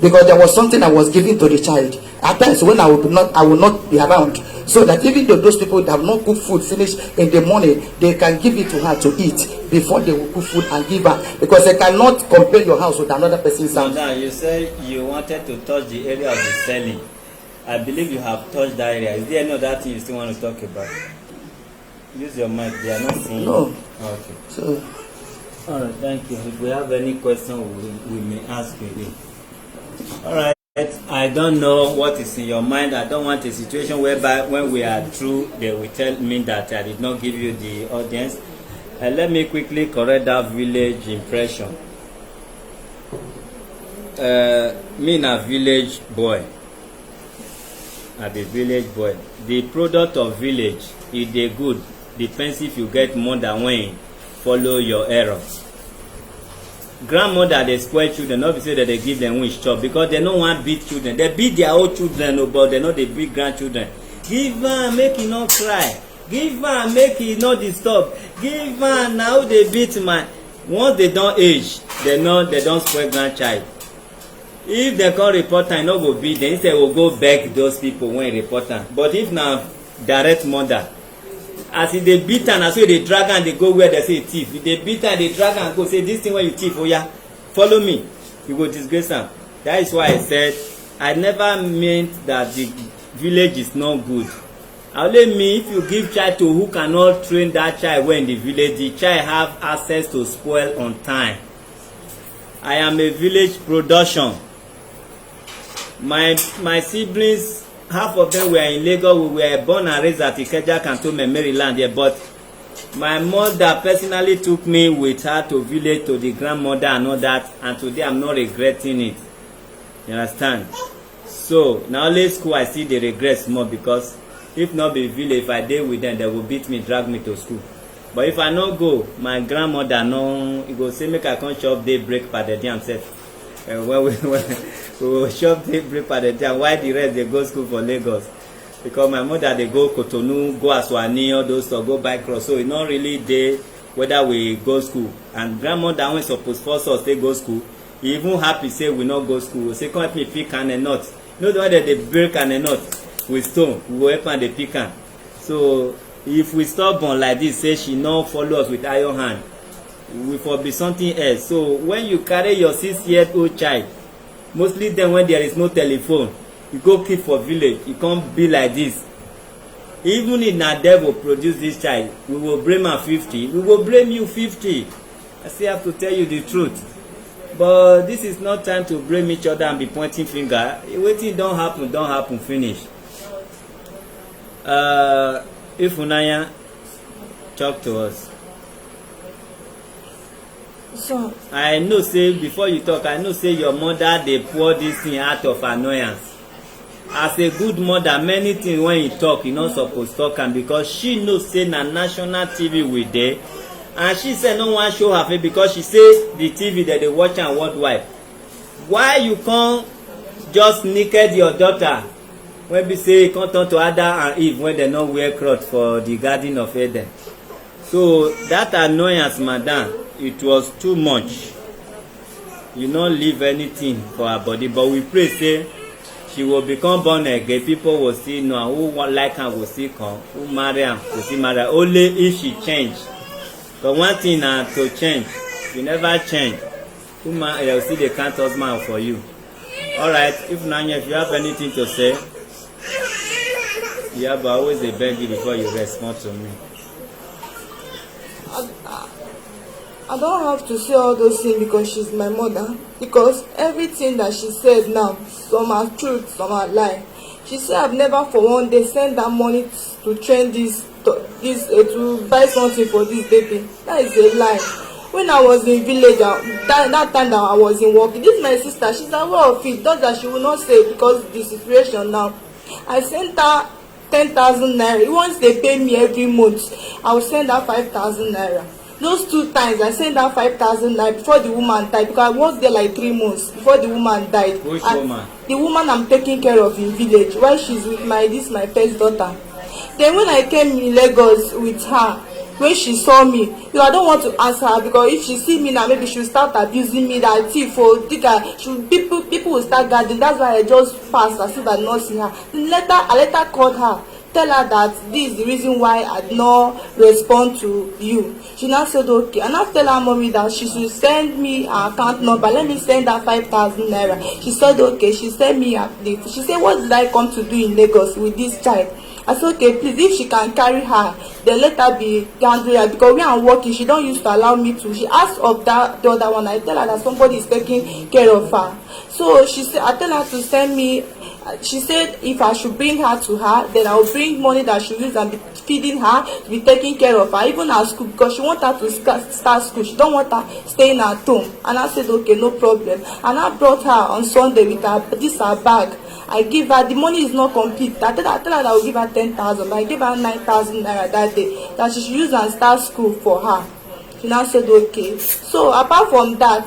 [SPEAKER 4] because there was something I was giving to the child. At times when I will not be around, so that even though those people that have not cooked food finish in the morning, they can give it to her to eat before they will cook food and give her, because they cannot compare your house with another person's house.
[SPEAKER 1] Now you said you wanted to touch the area of the selling. I believe you have touched that area. Is there any other thing you still want to talk about? Use your mic. They are not seeing.
[SPEAKER 4] No.
[SPEAKER 1] Okay.
[SPEAKER 4] So,
[SPEAKER 1] all right. Thank you. If we have any question, we may ask you. All right. I don't know what is in your mind. I don't want a situation whereby when we are through, they will tell me that I did not give you the audience. Let me quickly correct that village impression. Me na village boy. I be village boy. The product of village, if they good, depends if you get more than one. Follow your errors. Grandmother dey spoil children, not be say that they give them wish chop, because they no wan beat children. They beat their own children, but they no dey beat grandchildren. Give am make e no cry, give am make e no disturb, give am na who dey beat my. Once they don age, they don spoil grandchild. If dem come report am, e no go beat dem, instead we go beg those people wey report am. But if na direct mother, as e dey beat am, na so e dey drag am dey go where they say thief. If dey beat am, dey drag am go say this thing wey you thief, oya follow me, you go disgrace am. That is why I said I never meant that the village is not good. I only mean if you give child to who cannot train that child well in the village, the child have access to spoil on time. I am a village production. My siblings, half of them were in Lagos. We were born and raised at Ikeja, Cantonment, Maryland here. But my mother personally took me with her to village, to the grandmother and all that. And today I'm not regretting it. You understand? So now only school I see the regrets more, because if not be village, if I dey with them, they will beat me, drag me to school. But if I no go, my grandmother no, he go say make I come chop daybreak by the day himself. When we will chop daybreak by the day, why the rest they go school for Lagos? Because my mother they go Cotonou, go Aswani, all those stuff, go by cross. So it not really dey whether we go school. And grandmother when suppose force us they go school, he even happy say we not go school. We say come help me pick and a nut. You know the way that they break and a nut with stone, we go help and they pick am. So if we stubborn like this, say she no follow us with iron hand, we for be something else. So when you carry your 6-year-old child, mostly then when there is no telephone, you go keep for village, you can't be like this. Even if na devil produce this child, we will blame am 50, we will blame you 50. I still have to tell you the truth. But this is not time to blame each other and be pointing finger. Wetin don happen finish. Ifunaya, talk to us.
[SPEAKER 5] So
[SPEAKER 1] I know say before you talk, I know say your mother dey pour this thing out of annoyance. As a good mother, many things when you talk, you no suppose talk am, because she know say na national TV we dey, and she say no wan show her face because she say the TV that dey watch am worldwide. Why you come just naked your daughter when be say e come turn to Adam and Eve when dem no wear cloth for the garden of Eden? So that annoyance, madam, it was too much. You no leave anything for her body, but we pray say she will become born again. People will still know, who like her will still come, who marry her will still marry her, only if she change. But one thing na to change. If you never change, who will still dey count husband for you. Alright, Ifunaya, if you have anything to say, yeah, but I always dey beg you before you respond to me.
[SPEAKER 5] I don't have to say all those things because she's my mother. Because everything that she said now, some are truth, some are lie. She said I've never for one day sent that money to train this to buy something for this baby. That is a lie. When I was in village, that time that I was in work, this my sister, she's aware of it, just that she will not say because the situation now. I sent her 10,000 naira. Once they pay me every month, I will send her 5,000 naira. Those 2 times I sent her 5,000 naira before the woman died, because I worked there like 3 months before the woman died.
[SPEAKER 1] Which woman?
[SPEAKER 5] The woman I'm taking care of in village, while she's with my first daughter. Then when I came in Lagos with her, when she saw me, I don't want to ask her, because if she see me now, maybe she will start abusing me, that thief or digger. People will start guarding. That's why I just passed as if I not see her. I later called her, tell her that this is the reason why I did not respond to you. She now said okay, and I tell her mommy that she should send me her account number. Let me send her 5,000 naira. She said okay. She sent me she said, what did I come to do in Lagos with this child? I said okay, please, if she can carry her, then let her be handling her, because when I'm working, she don't used to allow me to. She asked of the other one. I tell her that somebody is taking care of her. So she said, I tell her to send me. She said if I should bring her to her, then I will bring money that she use and be feeding her, be taking care of her, even at school, because she want her to start school. She don't want her staying at home. And I said okay, no problem. And I brought her on Sunday with her her bag. I give her, the money is not complete. I tell her that I will give her 10,000, but I gave her 9,000 naira that day, that she should use and start school for her. She now said okay. So apart from that,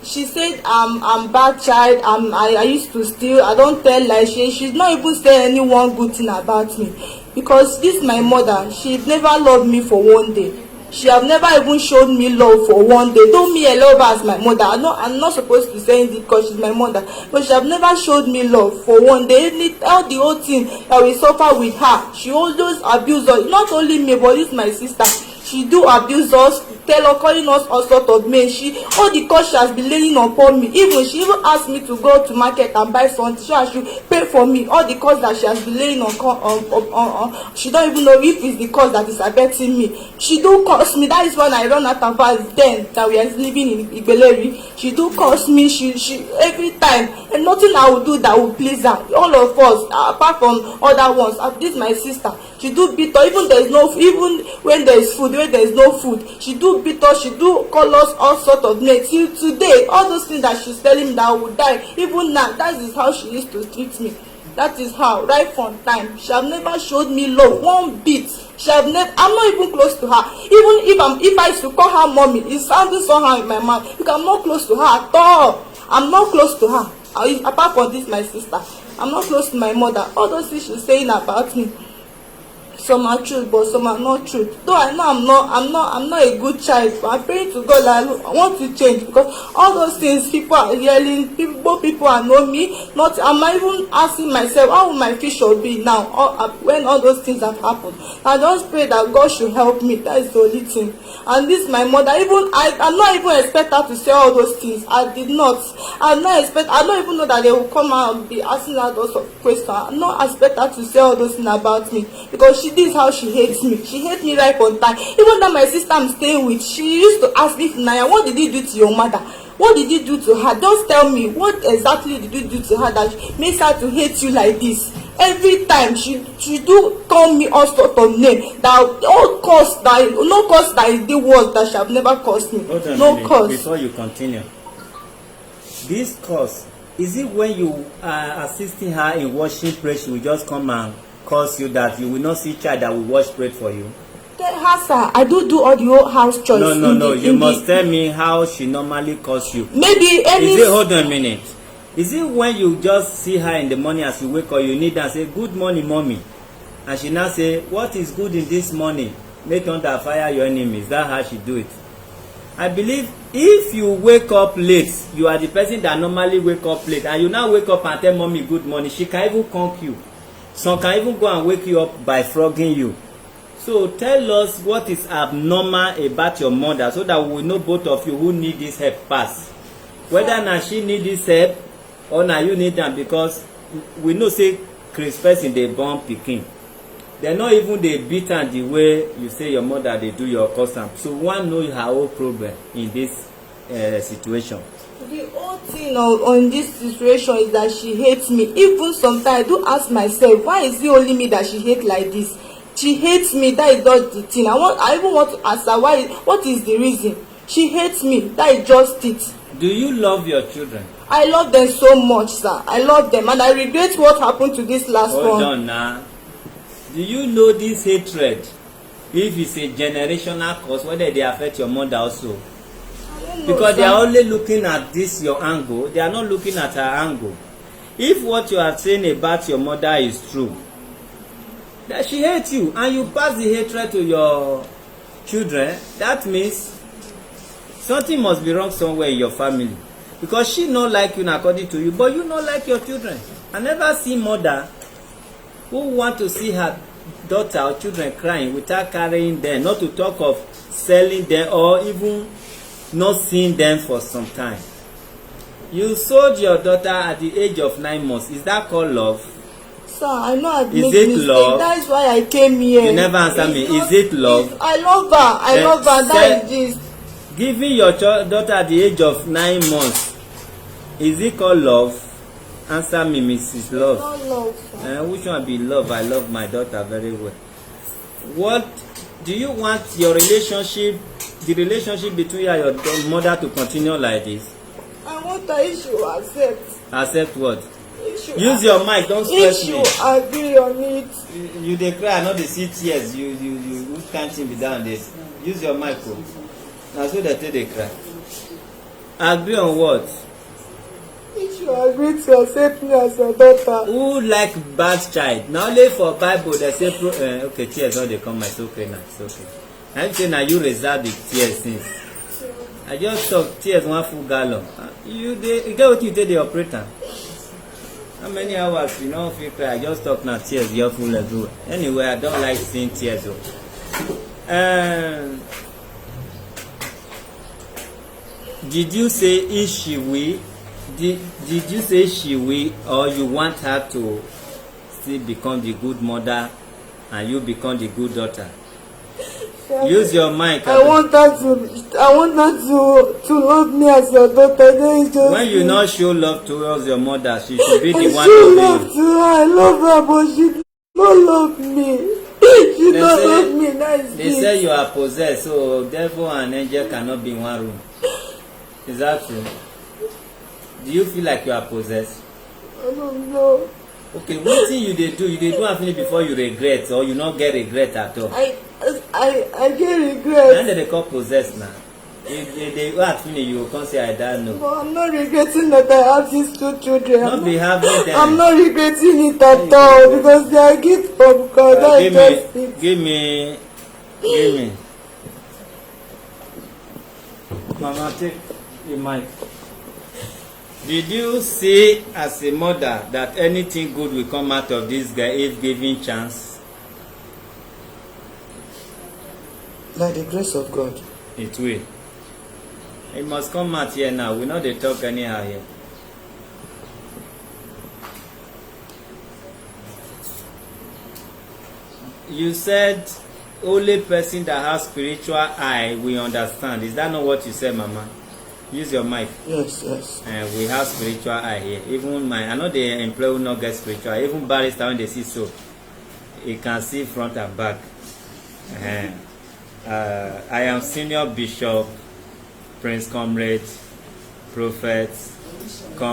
[SPEAKER 5] she said I'm bad child. I used to steal. I don't tell lies. She's not even say any one good thing about me, because this my mother. She never loved me for one day. She have never even shown me love for one day. Though me I love her as my mother. I'm not supposed to say it because she's my mother, but she have never showed me love for one day. All the whole thing that we suffer with her, she always abuse us. Not only me, but this my sister. She do abuse us, calling us all sort of men. All the cost she has been laying upon me. She even asked me to go to market and buy something, so I should pay for me. All the cost that she has been laying on, she don't even know if it's the cost that is affecting me. She do cost me. That is when I run out of house. Then that we are living in Igbeleri, she do cost me. She every time, and nothing I will do that will please her. All of us, apart from other ones, this my sister. She do beat us. Even when there is food, when there is no food, she do beat us. She do call us all sort of names. Till today, all those things that she's telling me that I will die, even now, that is how she used to treat me. That is how, right from time, she have never showed me love one bit. She have never. I'm not even close to her. Even if I used to call her mommy, it's sounding somehow in my mouth, because I'm not close to her at all. I'm not close to her. Apart from this, my sister, I'm not close to my mother. All those things she's saying about me, some are truth, but some are not truth. Though I know I'm not a good child, but I'm praying to God that I want to change, because all those things people are yelling, people are know me. I'm even asking myself, how will my future be now, when all those things have happened? I just pray that God should help me. That is the only thing. And this my mother, I'm not even expect her to say all those things. I did not. I don't even know that they will come out and be asking her those questions. I not expect her to say all those things about me, because this is how she hates me. She hates me right on time. Even that my sister I'm staying with, she used to ask me, Ifunaya, what did you do to your mother? What did you do to her? Just tell me, what exactly did you do to her that makes her to hate you like this? Every time she do call me all sort of name, that all cause that no cause that is the worst that she have never caused me.
[SPEAKER 1] Hold on
[SPEAKER 5] No cause.
[SPEAKER 1] before you continue. This cause, is it when you are assisting her in washing plate, she will just come and cause you that you will not see child that will wash plate for you?
[SPEAKER 5] Tell her, sir, I do all the whole house chores.
[SPEAKER 1] No. You must tell me how she normally cause you.
[SPEAKER 5] Maybe any.
[SPEAKER 1] Is it, hold on a minute. Is it when you just see her in the morning as you wake up, you need and say, good morning, mommy, and she now say, what is good in this morning? Make under fire your enemies. Is that how she do it? I believe if you wake up late, you are the person that normally wake up late, and you now wake up and tell mommy good morning, she can even conk you. Some can even go and wake you up by flogging you. So tell us what is abnormal about your mother, so that we will know both of you who need this help pass. Whether now she need this help or now you need them, because we know say Chris person they born pikin. They not even they beat am the way you say your mother they do your custom. So one know her whole problem in this situation.
[SPEAKER 5] The whole thing on this situation is that she hates me. Even sometimes I do ask myself, why is it only me that she hates like this? She hates me. That is just the thing. I even want to ask her why. What is the reason? She hates me. That is just it.
[SPEAKER 1] Do you love your children?
[SPEAKER 5] I love them so much, sir. I love them, and I regret what happened to this last one.
[SPEAKER 1] Hold on now. Do you know this hatred? If it's a generational cause, whether they affect your mother also? Because they are only looking at this your angle. They are not looking at her angle. If what you are saying about your mother is true, that she hates you and you pass the hatred to your children, that means something must be wrong somewhere in your family. Because she not like you according to you, but you not like your children. I never see mother who want to see her daughter or children crying without carrying them, not to talk of selling them or even not seeing them for some time. You sold your daughter at the age of 9 months. Is that called love?
[SPEAKER 5] Sir, I know I've made
[SPEAKER 1] Is it
[SPEAKER 5] mistake.
[SPEAKER 1] love?
[SPEAKER 5] That is why I came here.
[SPEAKER 1] You never answer me. Is it love?
[SPEAKER 5] I love her. I love her. That is this.
[SPEAKER 1] Giving your daughter at the age of 9 months, is it called love? Answer me, Mrs. Love.
[SPEAKER 5] Not love, sir.
[SPEAKER 1] Which one be love? I love my daughter very well. What do you want your relationship, the relationship between you and your mother to continue like this?
[SPEAKER 5] I want her if she will accept.
[SPEAKER 1] Accept what?
[SPEAKER 5] If she
[SPEAKER 1] Use your mic, don't stress
[SPEAKER 5] if
[SPEAKER 1] me.
[SPEAKER 5] she will agree on it.
[SPEAKER 1] You dey cry, I know they see tears. You which can't be down there. Use your mic. Now so they take they cry. Agree on what?
[SPEAKER 5] If you agree to accept me as your daughter.
[SPEAKER 1] Who like bad child? Now only for Bible they say okay, tears no dey come. It's okay now. It's okay. I'm saying now you reserve the tears since. I just talk tears one full gallon. You get what you take the operator. How many hours you know feel cry? I just talk now tears you're full everywhere. Anyway, I don't like seeing tears though. Did you say if she will? Did you say she will, or you want her to still become the good mother and you become the good daughter? Use your mic.
[SPEAKER 5] I want her to love me as your daughter.
[SPEAKER 1] When you not show love towards your mother, she should be the one
[SPEAKER 5] show
[SPEAKER 1] to
[SPEAKER 5] love
[SPEAKER 1] be.
[SPEAKER 5] to her. I love her, but she don't love me. She don't love me. That's
[SPEAKER 1] they say you are possessed, so devil and angel cannot be in one room. Is that true? Do you feel like you are possessed?
[SPEAKER 5] I don't know.
[SPEAKER 1] Okay, what thing you dey do? You dey do and finish before you regret, or you not get regret at all?
[SPEAKER 5] I get regret.
[SPEAKER 1] And they call possessed now. If they ask me, you will come say I don't know.
[SPEAKER 5] No, I'm not regretting that I have these two children.
[SPEAKER 1] Not be having them.
[SPEAKER 5] I'm not regretting it at all because they are gift from God.
[SPEAKER 1] Give me. Mama, take the mic. Did you see as a mother that anything good will come out of this guy if given chance?
[SPEAKER 4] By the grace of God.
[SPEAKER 1] It will. It must come out here now. We know they talk anyhow here. You said only person that has spiritual eye will understand. Is that not what you said, Mama? Use your mic.
[SPEAKER 4] Yes.
[SPEAKER 1] We have spiritual eye here. Even I know the employee will not get spiritual eye. Even barrister when they see so, he can see front and back. I am Senior Bishop, Prince Comrade, Prophet. You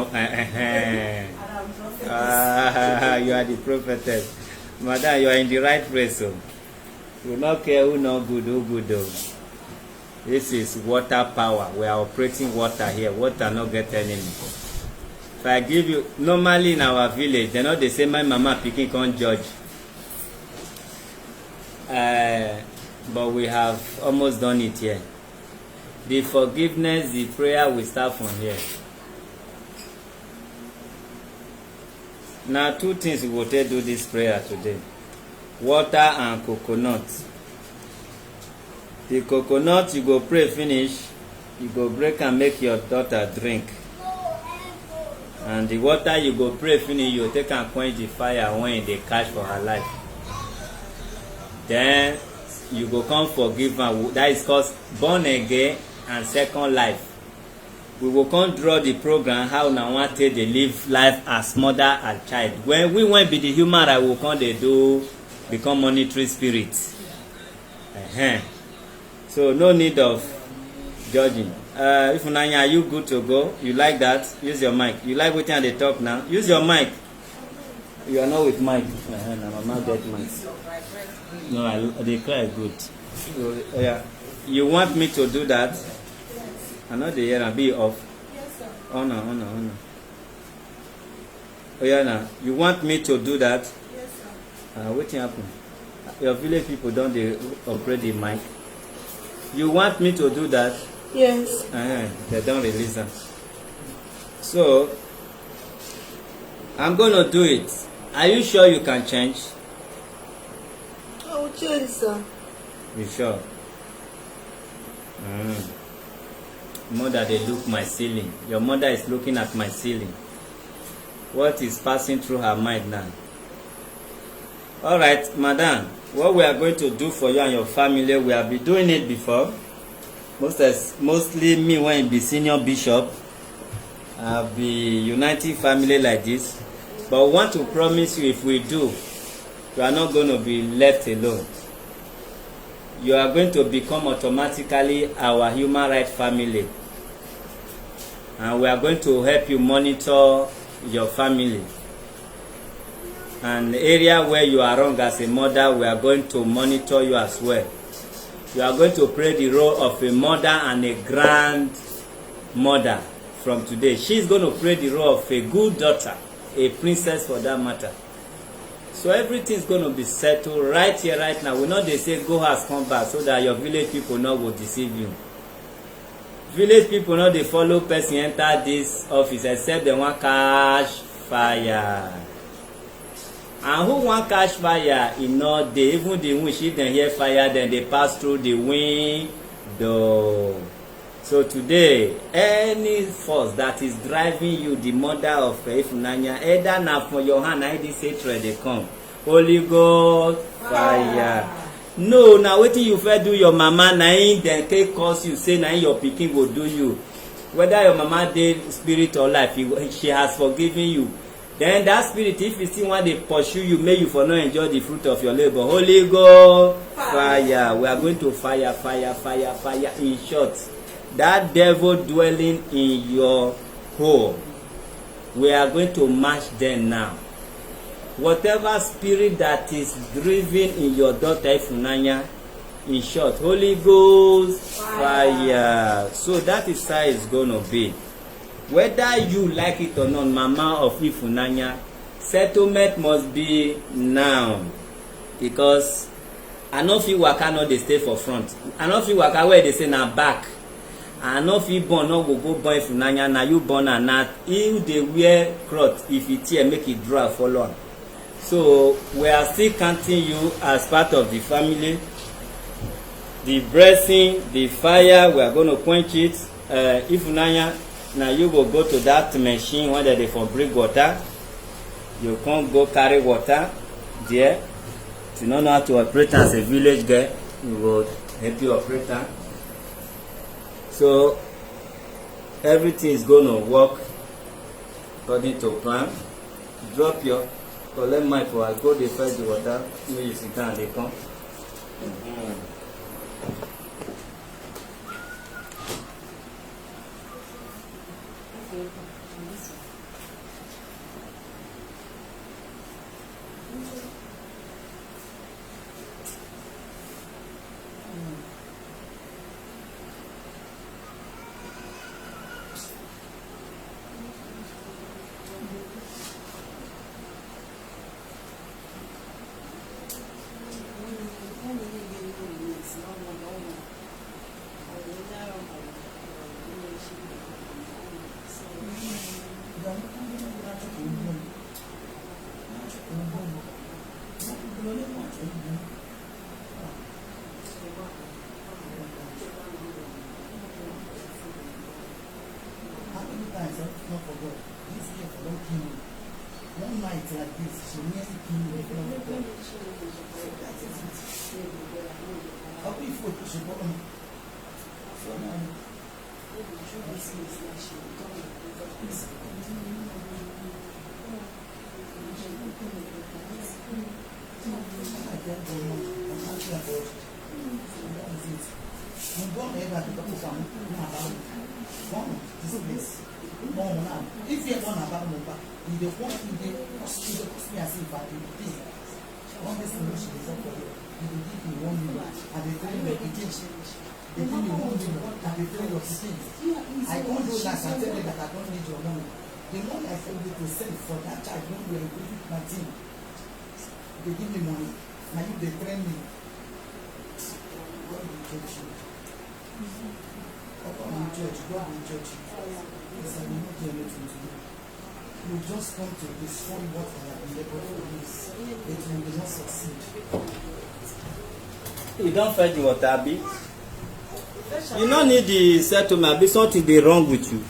[SPEAKER 1] are the prophetess. Madam, you are in the right place. So. You will not care who not good, who good though. This is water power. We are operating water here. Water not get enemy. If I give you, normally in our village, they know they say my mama picking can't judge. But we have almost done it here. The forgiveness, the prayer will start from here. Now 2 things we will do this prayer today. Water and coconut. The coconut you go pray finish, you go break and make your daughter drink. And the water you go pray finish, you take and quench the fire when they catch for her life. Then you go come forgive her. That is called born again and second life. We will come draw the program how now want to live life as mother and child. When we won't be the human right, we will come they do become monetary spirits. So no need of judging. Ifunaya, are you good to go? You like that? Use your mic. You like waiting at the talk now? Use your mic. You are not with mic. Mama get mic. No, they cry good. So, yeah. You want me to do that? I know the year and be off.
[SPEAKER 5] Yes, sir.
[SPEAKER 1] Oh no. Oh yeah, now you want me to do that?
[SPEAKER 5] Yes, sir.
[SPEAKER 1] What happen? Your village people don't they operate the mic? You want me to do that?
[SPEAKER 5] Yes.
[SPEAKER 1] They don't release them. So I'm gonna do it. Are you sure you can change?
[SPEAKER 5] I will change, sir.
[SPEAKER 1] You sure? Mother, they look my ceiling. Your mother is looking at my ceiling. What is passing through her mind now? All right, madam. What we are going to do for you and your family, we have been doing it before. Mostly me when I be senior bishop, I'll be uniting family like this. But we want to promise you, if we do, you are not going to be left alone. You are going to become automatically our human rights family. And we are going to help you monitor your family. And the area where you are wrong as a mother, we are going to monitor you as well. You are going to play the role of a mother and a grandmother from today. She's going to play the role of a good daughter, a princess for that matter. So everything is going to be settled right here, right now. We know they say go has come back so that your village people not will deceive you. Village people know they follow person enter this office except they want catch fire. And who want catch fire in all day? Even the wind, if they hear fire, then they pass through the window. So today, any force that is driving you, the mother of Ifunaya, either now for your hand, I this hatred they come. Holy Ghost, fire. No, now wetin you first do your mama, na him then take cause you say na him your pikin go do you. Whether your mama dey spirit or life, she has forgiven you. Then that spirit, if you still want to pursue you, may you for not enjoy the fruit of your labor. Holy Ghost, fire. We are going to fire. In short, that devil dwelling in your home, we are going to match them now. Whatever spirit that is driven in your daughter Ifunaya, in short, Holy Ghost, fire. So that is how it's going to be. Whether you like it or not, Mama of Ifunaya, settlement must be now. Because I know if you waka no dey stay for front. I know if you waka where they say na back. I know if you born no go born Ifunaya, na you born and not. If they wear cloth, if it tear, make it dry follow on. So we are still counting you as part of the family. The blessing, the fire, we are going to quench it. Ifunaya, now you will go to that machine where they for bring water. You can't go carry water there. If you don't know how to operate as a village girl, we will help you operate that. So everything is going to work according to plan. Drop your collect my for I go dey fetch the water. May you sit down they come.
[SPEAKER 6] Not for God. This year for don't kill me. One night like this, she nearly killed me. That is it. How do you feel she got on? So now, I get the money, I'm asking about it. And that is it. I'm born ever to talk to someone about this place. Mom now. If you're born about Mumba, you don't want to be cost me as if I did pay. One person which is up for you, you will give me 1 million and they tell me it is. They give me 1 million and they tell you it is. I don't do that and tell you that I don't need your money. The money I told you to send for that child when we are with my team. They give me money. Now you they train me. God will judge you. God will judge. God will judge you. Yes, I will not do anything to you. You just come to destroy what I have been able to use. It will not succeed.
[SPEAKER 1] You don't fetch the water, Abi. You don't need the settlement, Abi. Something dey wrong with you.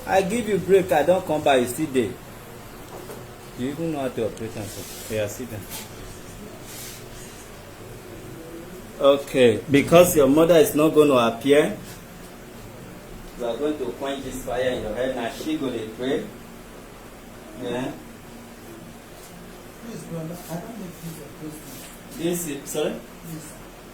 [SPEAKER 1] I give you break, I don't come by, you still there. You even know how to operate and stuff. Yeah, sit down. Okay, because your mother is not going to appear, you are going to quench this fire in your head. Now she going to pray. Yeah.
[SPEAKER 6] Please, brother, I don't make use of those things.
[SPEAKER 1] This is, sorry?
[SPEAKER 6] Please,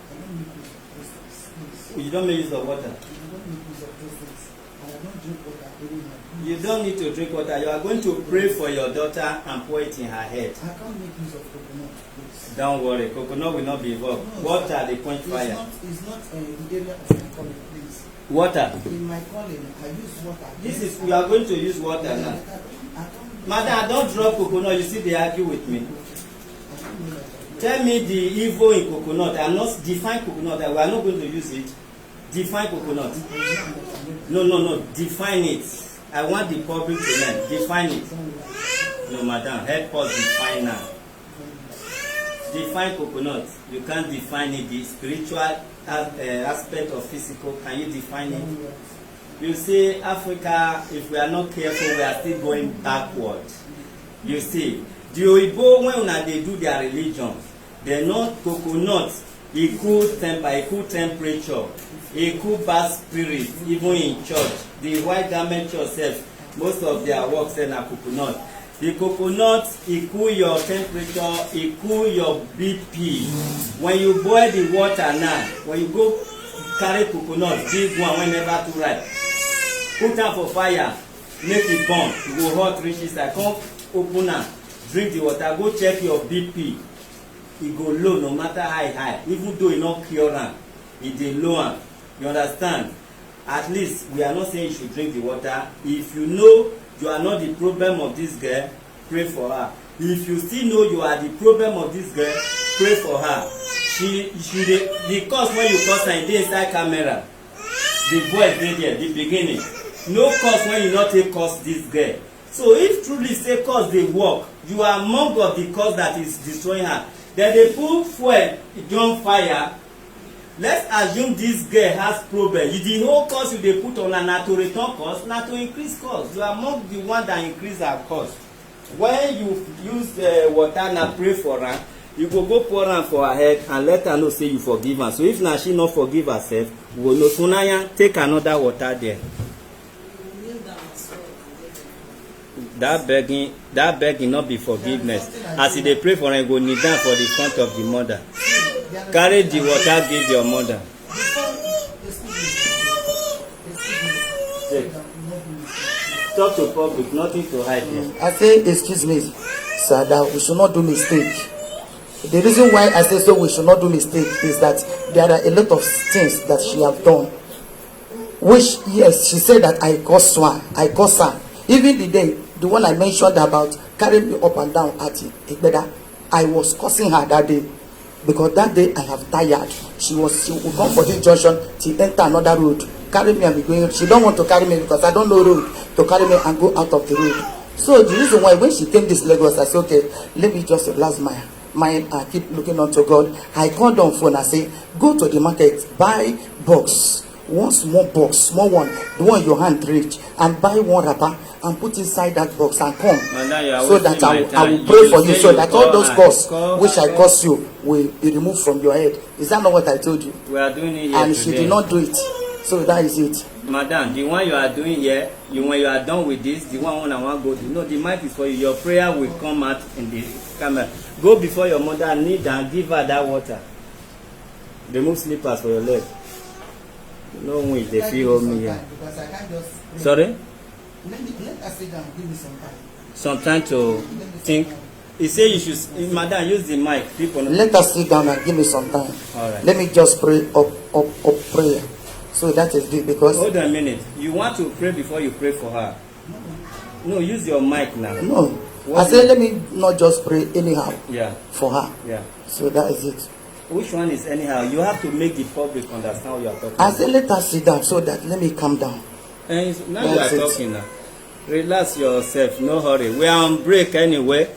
[SPEAKER 6] I don't make use of those things. Please.
[SPEAKER 1] You don't make use of water.
[SPEAKER 6] You don't make use of those things. I don't drink water every night.
[SPEAKER 1] You don't need to drink water. You are going to pray for your daughter and pour it in her head.
[SPEAKER 6] I can't make use of coconut, please.
[SPEAKER 1] Don't worry, coconut will not be involved.
[SPEAKER 6] No,
[SPEAKER 1] Water, they quench fire.
[SPEAKER 6] It's not the area of my calling, please.
[SPEAKER 1] Water.
[SPEAKER 6] In my calling, I use water.
[SPEAKER 1] This is, we are going to use water now. Madam, don't drop coconut. You see, they argue with me. Tell me the evil in coconut. I am not define coconut. We are not going to use it. Define coconut. No. Define it. I want the public to learn. Define it. No, madam. Help us define now. Define coconut. You can't define it. The spiritual aspect of physical. Can you define it? You see, Africa, if we are not careful, we are still going backward. You see, the Oyibo, when they do their religion, they know coconut equal temper, equal temperature, equal bad spirit, even in church. The white garment church self, most of their works are coconut. The coconut equal your temperature, equal your BP. When you boil the water now, when you go carry coconut, big one, whenever to ripe, put am for fire, make it burn, e go hot reach inside, come open am, drink the water, go check your BP, e go low no matter how high, even though e no cure am, e dey low am. You understand? At least we are not saying you should drink the water. If you know you are not the problem of this girl, pray for her. If you still know you are the problem of this girl, pray for her. The cause when you cause her dey inside camera, the voice dey there, the beginning. No cause when you not take cause this girl. So if truly say cause dey work, you are among of the cause that is destroying her. Then they put fuel, join fire. Let's assume this girl has problem. The whole cause you dey put on her na to return cause, na to increase cause. You are among the one that increase her cause. When you use water na pray for her, you go pour am for her head and let her know say you forgive her. So if na she not forgive herself, we go know. Ifunaya, take another water there. That begging not be forgiveness. As they pray for her, go kneel down for the front of the mother. Carry the water, give your mother. Talk to public, nothing to hide here.
[SPEAKER 4] I say, excuse me, sir, that we should not do mistake. The reason why I say so we should not do mistake is that there are a lot of things that she have done. Which, yes, she said that I caused her. Even the day, the one I mentioned about carrying me up and down at Igbeda, I was cursing her that day. Because that day I have tired. She will come for this junction to enter another road. Carry me and be going. She don't want to carry me because I don't know road to carry me and go out of the road. So the reason why when she came this Lagos, I said, okay, let me just relax my mind and keep looking unto God. I called on phone. I say, go to the market, buy box, one small box, small one, the one your hand reach, and buy one wrapper and put inside that box and come, so that I will pray for you, so that all those curses which I curse you will be removed from your head. Is that not what I told you?
[SPEAKER 1] We are doing it here
[SPEAKER 4] and
[SPEAKER 1] today.
[SPEAKER 4] she did not do it. So that is it.
[SPEAKER 1] Madam, the one you are doing here, when you are done with this, the one I want to go to, no, the mic is for you. Your prayer will come out in the camera. Go before your mother, kneel down, give her that water. Remove slippers for your leg. No way they feel hold me here.
[SPEAKER 6] Because I can't just pray.
[SPEAKER 1] Sorry?
[SPEAKER 6] Let us sit down, give me some time.
[SPEAKER 1] Some time to think. He say you should, madam, use the mic. People know.
[SPEAKER 4] Let us sit down and give me some time.
[SPEAKER 1] All right.
[SPEAKER 4] Let me just pray up prayer. So that is it, because
[SPEAKER 1] Hold on a minute. You want to pray before you pray for her? No, use your mic now.
[SPEAKER 4] no.
[SPEAKER 1] What
[SPEAKER 4] I said let me not just pray anyhow
[SPEAKER 1] Yeah,
[SPEAKER 4] for her.
[SPEAKER 1] yeah.
[SPEAKER 4] So that is it.
[SPEAKER 1] Which one is anyhow? You have to make the public understand what you are talking
[SPEAKER 4] I
[SPEAKER 1] about.
[SPEAKER 4] said let us sit down so that let me calm down.
[SPEAKER 1] And now
[SPEAKER 4] That's
[SPEAKER 1] you are
[SPEAKER 4] it.
[SPEAKER 1] talking now. Relax yourself, no hurry. We are on break anyway.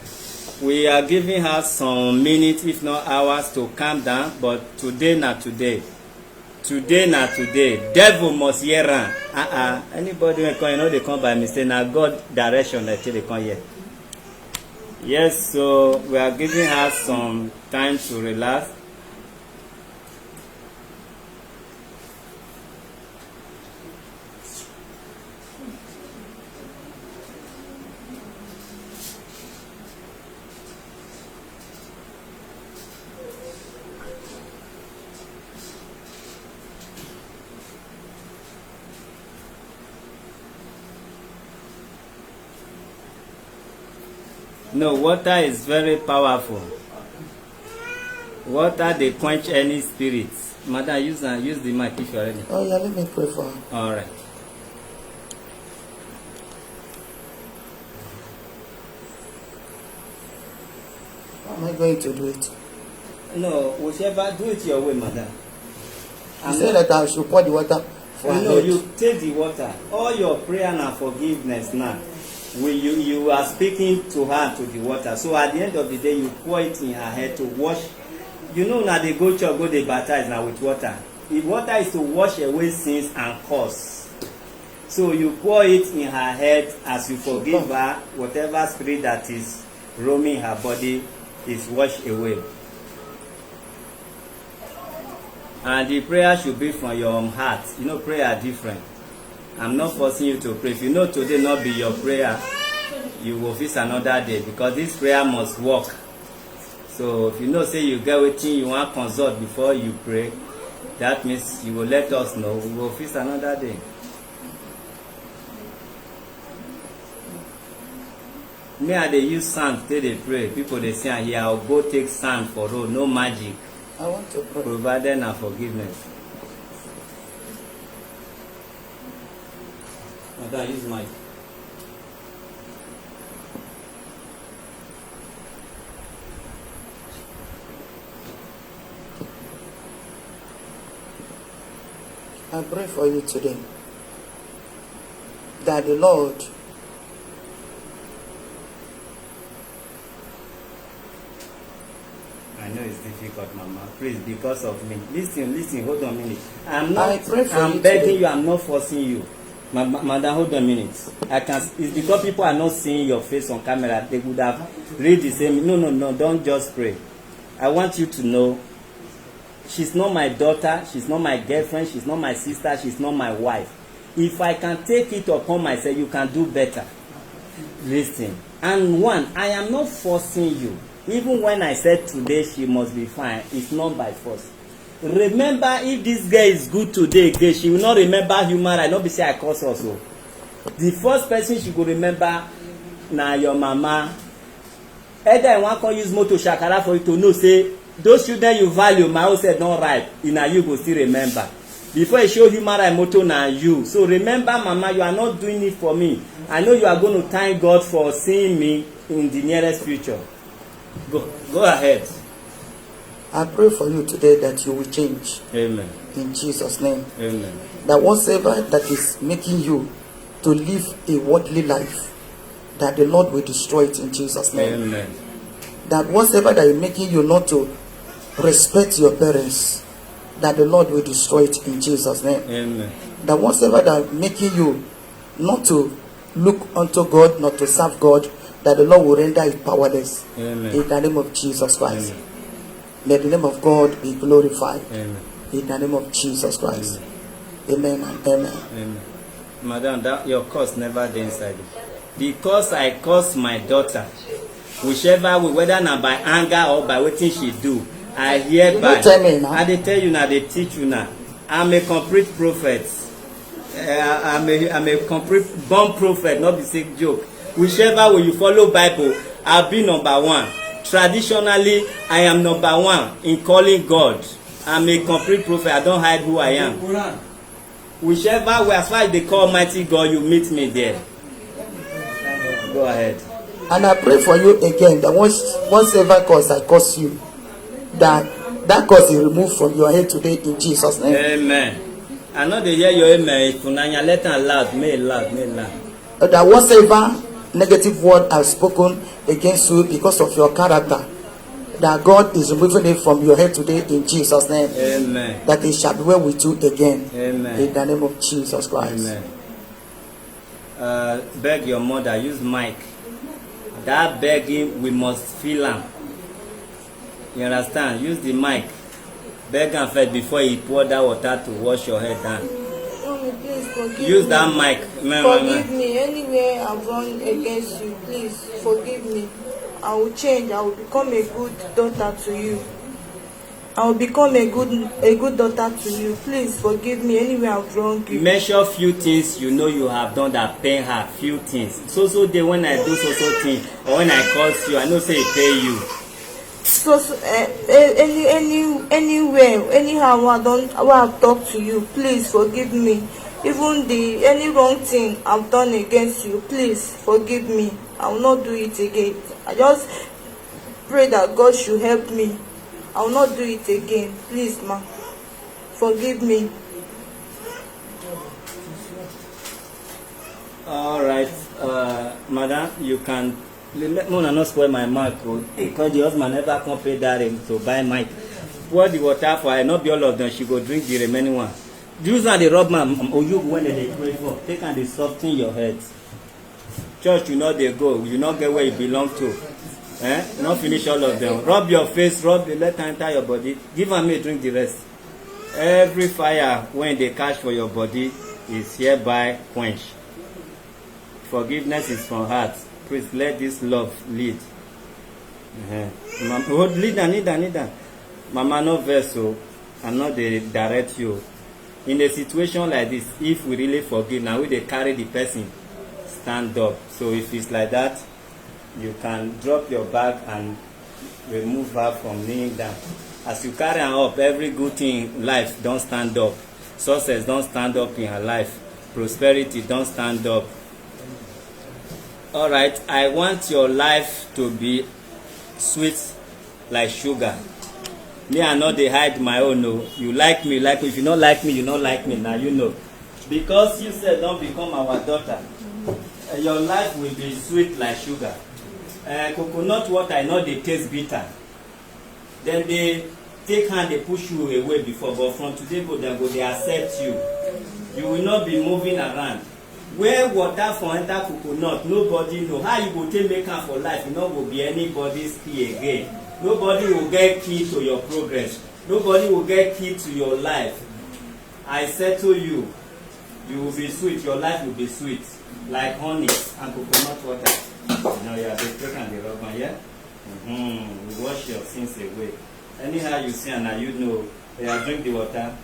[SPEAKER 1] We are giving her some minutes, if not hours, to calm down. But today, not today. Today, not today. Devil must hear am. Anybody when come, you know they come by mistake. Now God direction that they come here. Yes, so we are giving her some time to relax. No, water is very powerful. Water they quench any spirits. Madam, use the mic if you're ready.
[SPEAKER 4] Oh yeah, let me pray for her.
[SPEAKER 1] All right.
[SPEAKER 4] How am I going to do it?
[SPEAKER 1] No, whichever, do it your way, madam.
[SPEAKER 4] You said that I should pour the water for her
[SPEAKER 1] No,
[SPEAKER 4] head.
[SPEAKER 1] you take the water. All your prayer and forgiveness now. When you are speaking to her to the water. So at the end of the day, you pour it in her head to wash. You know now they go church, go they baptize now with water. The water is to wash away sins and curse. So you pour it in her head as you forgive her. Whatever spirit that is roaming her body is washed away. And the prayer should be from your heart. You know, prayer are different. I'm not forcing you to pray. If you know today not be your prayer, you will face another day, because this prayer must work. So if you know say you get wetin you wan consult before you pray, that means you will let us know. We will face another day. Me I dey use sand take dey pray. People dey say here I go take sand for road, no magic,
[SPEAKER 4] I want to pray.
[SPEAKER 1] provided na forgiveness. Madam, use mic.
[SPEAKER 4] I pray for you today that the Lord
[SPEAKER 1] I know it's difficult, Mama. Please, because of me. Listen, hold on a minute.
[SPEAKER 4] I pray for
[SPEAKER 1] I'm
[SPEAKER 4] you
[SPEAKER 1] begging
[SPEAKER 4] today.
[SPEAKER 1] you, I'm not forcing you. Madam, hold on a minute. It's because people are not seeing your face on camera. They would have read the same. No, don't just pray. I want you to know, she's not my daughter, she's not my girlfriend, she's not my sister, she's not my wife. If I can take it upon myself, you can do better. Listen. And one, I am not forcing you. Even when I said today she must be fine, it's not by force. Remember, if this girl is good today again, she will not remember human right. Not be say I curse also. The first person she go remember na your mama. Either I wan come use motor shakara for you to know say those children you value, my own self don ripe, na you go still remember. Before I show human right motor na you. So remember, mama, you are not doing it for me. I know you are going to thank God for seeing me in the nearest future. Go ahead.
[SPEAKER 4] I pray for you today that you will change.
[SPEAKER 1] Amen.
[SPEAKER 4] In Jesus' name.
[SPEAKER 1] Amen.
[SPEAKER 4] That whatsoever that is making you to live a worldly life, that the Lord will destroy it in Jesus' name.
[SPEAKER 1] Amen.
[SPEAKER 4] That whatsoever that is making you not to respect your parents, that the Lord will destroy it in Jesus' name.
[SPEAKER 1] Amen.
[SPEAKER 4] That whatsoever that is making you not to look unto God, not to serve God, that the Lord will render it powerless.
[SPEAKER 1] Amen.
[SPEAKER 4] In the name of Jesus Christ.
[SPEAKER 1] Amen.
[SPEAKER 4] May the name of God be glorified.
[SPEAKER 1] Amen.
[SPEAKER 4] In the name of Jesus Christ.
[SPEAKER 1] Amen.
[SPEAKER 4] Amen and amen.
[SPEAKER 1] Amen. Madam, that your curse never dey inside it. Because I curse my daughter, whichever way, whether na by anger or by wetin she do, I hereby.
[SPEAKER 4] You tell me now.
[SPEAKER 1] I dey tell you now, dey teach you now. I'm a complete prophet. I'm a complete born prophet, not be sick joke. Whichever way you follow Bible, I'll be number one. Traditionally, I am number one in calling God. I'm a complete prophet. I don't hide who I am. Whichever way, as far as they call Almighty God, you meet me there. Go ahead.
[SPEAKER 4] And I pray for you again that whatever cause I cause you, that cause is removed from your head today in Jesus' name.
[SPEAKER 1] Amen. I know they hear your amen. Ifunaya, let them loud, may loud, may loud.
[SPEAKER 4] That whatever negative word I've spoken against you because of your character, that God is removing it from your head today in Jesus' name.
[SPEAKER 1] Amen.
[SPEAKER 4] That it shall be well with you again.
[SPEAKER 1] Amen.
[SPEAKER 4] In the name of Jesus Christ.
[SPEAKER 1] Amen. Beg your mother, use mic. That begging, we must feel am. You understand? Use the mic. Beg am first before you pour that water to wash your head down.
[SPEAKER 5] Mommy, please forgive
[SPEAKER 1] Use
[SPEAKER 5] me.
[SPEAKER 1] that mic.
[SPEAKER 5] Forgive me. Anywhere I've run against you, please forgive me. I will change. I will become a good daughter to you. I will become a good daughter to you. Please forgive me anywhere I've wronged you.
[SPEAKER 1] Measure few things you know you have done that pain her. Few things. So day when I do so thing or when I curse you, I know say it pay you.
[SPEAKER 5] Anywhere, anyhow I've talked to you, please forgive me. Even any wrong thing I've done against you, please forgive me. I will not do it again. I just pray that God should help me. I will not do it again. Please, ma, forgive me.
[SPEAKER 1] All right, madam, you can. Let me not spoil my mic because the husband never come pay that to buy mic. Pour the water for her, not be all of them. She go drink the remaining one. Use and the rub man or you when they pray for. Take and they soften your head. Church, you know they go. You not get where you belong to. Not finish all of them. Rub your face, rub the let enter your body. Give them a drink the rest. Every fire when they catch for your body is hereby quenched. Forgiveness is from heart. Please let this love lead. Lead and Mama no vessel and not they direct you. In a situation like this, if we really forgive, now we they carry the person stand up. So if it's like that, you can drop your bag and remove her from kneeling down. As you carry her up, every good thing in life don't stand up. Success don't stand up in her life. Prosperity don't stand up. All right, I want your life to be sweet like sugar. Me, I know they hide my own. No, you like me, like me. If you don't like me, you don't like me. Now you know. Because you said don't become our daughter. Your life will be sweet like sugar. Coconut water, I know they taste bitter. Then they take hand, they push you away before. But from today go, they accept you. You will not be moving around. Where water for enter coconut, nobody know how you go take make am for life. You no go be anybody's key again. Nobody will get key to your progress. Nobody will get key to your life. I settle you. You will be sweet. Your life will be sweet, like honey and coconut water. Now you are the take and the rubber, yeah. You wash your sins away. Anyhow you see and now you know. They are drink the water.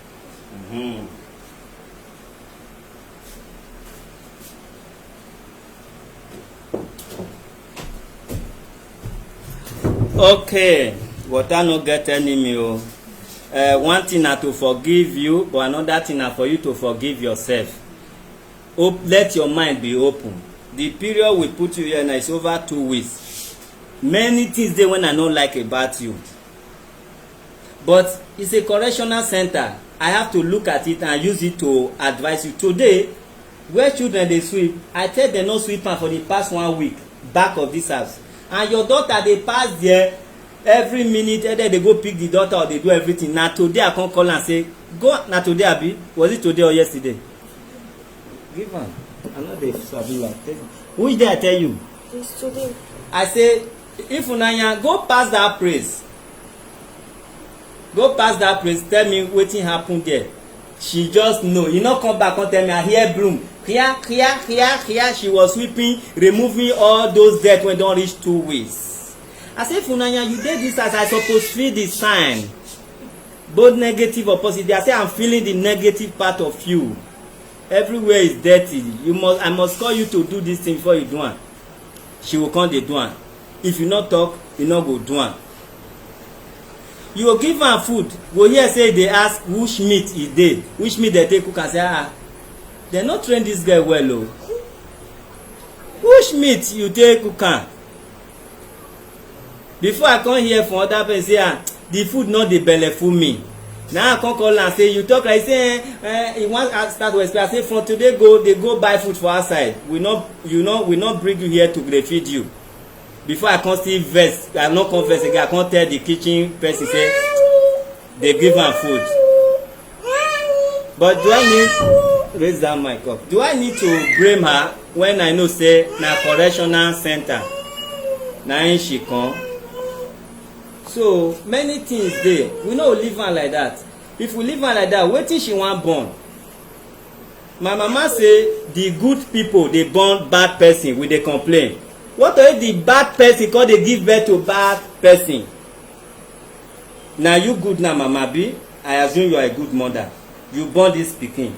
[SPEAKER 1] Okay, water no get enemy o. One thing na to forgive you, but another thing na for you to forgive yourself. Let your mind be open. The period we put you here now is over 2 weeks. Many things dey when I no like about you, but it's a correctional center. I have to look at it and use it to advise you. Today, where children dey sweep, I tell them no sweep am for the past 1 week back of this house. And your daughter dey pass there every minute, either they go pick the daughter or they do everything. Na today I come call and say go. Na today abi, was it today or yesterday? Give am. I know they sabi like which day I tell you?
[SPEAKER 5] It's today.
[SPEAKER 1] I say Ifunaya, go pass that praise. Go pass that praise. Tell me wetin happen there. she just know. You no come back come tell me I hear broom here. She was sweeping, removing all those dirt wey don reach 2 weeks. I say Ifunaya, you dey this as I suppose feel the sign, both negative or positive. I say I'm feeling the negative part of you. Everywhere is dirty. I must call you to do this thing before you do am. She will come dey do am. If you no talk, you no go do am. You go give am food, go hear say dey ask which meat e dey, which meat dem take cook am. Say dem no train this girl well o. Which meat you take cook am? Before I come hear from other person say the food no dey belleful me. Now I come call am say you talk like say he wan start to explain. I say from today dey go buy food for outside. We no bring you here to dey feed you. Before I come still vex, I no come vex again. I come tell the kitchen person say they give am food. But do I need raise that mic up? Do I need to blame her when I know say na correctional center na im she come? So many things dey. We no leave am like that. If we leave am like that, wetin she wan born? My mama say the good people dey born bad person, we dey complain. What if the bad person come dey give birth to bad person? Na you good na mama be? I assume you are a good mother. You born this pikin.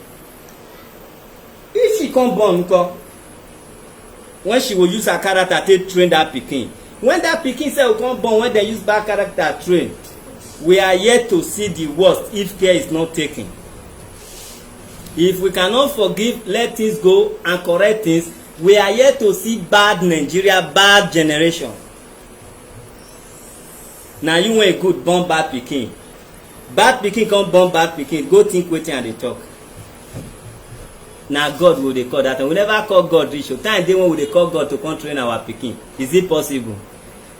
[SPEAKER 1] If she come born nko, when she go use her character take train that pikin, when that pikin sef go come born when dem use bad character train, we are yet to see the worst if care is not taken. If we cannot forgive, let things go and correct things, we are yet to see bad Nigeria, bad generation. Na you wey good born bad pikin. Bad pikin come born bad pikin, go think wetin I dey talk. Na God we dey call that, and we never call God reach. Time dey when we dey call God to come train our pikin. Is it possible?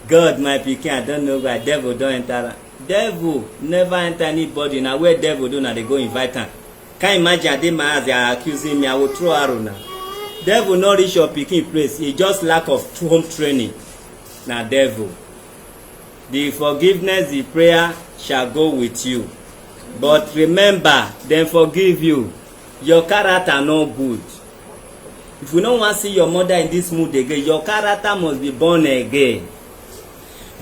[SPEAKER 1] God, my pikin, I don't know why devil don enter. Devil never enter anybody. Na where devil do na dey go invite am. Can't imagine I dey my house, they are accusing me. I will throw arrow now. Devil no reach your pikin place. E just lack of home training. Na devil. The forgiveness, the prayer shall go with you. But remember, dem forgive you. Your character no good. If you no wan see your mother in this mood again, your character must be born again.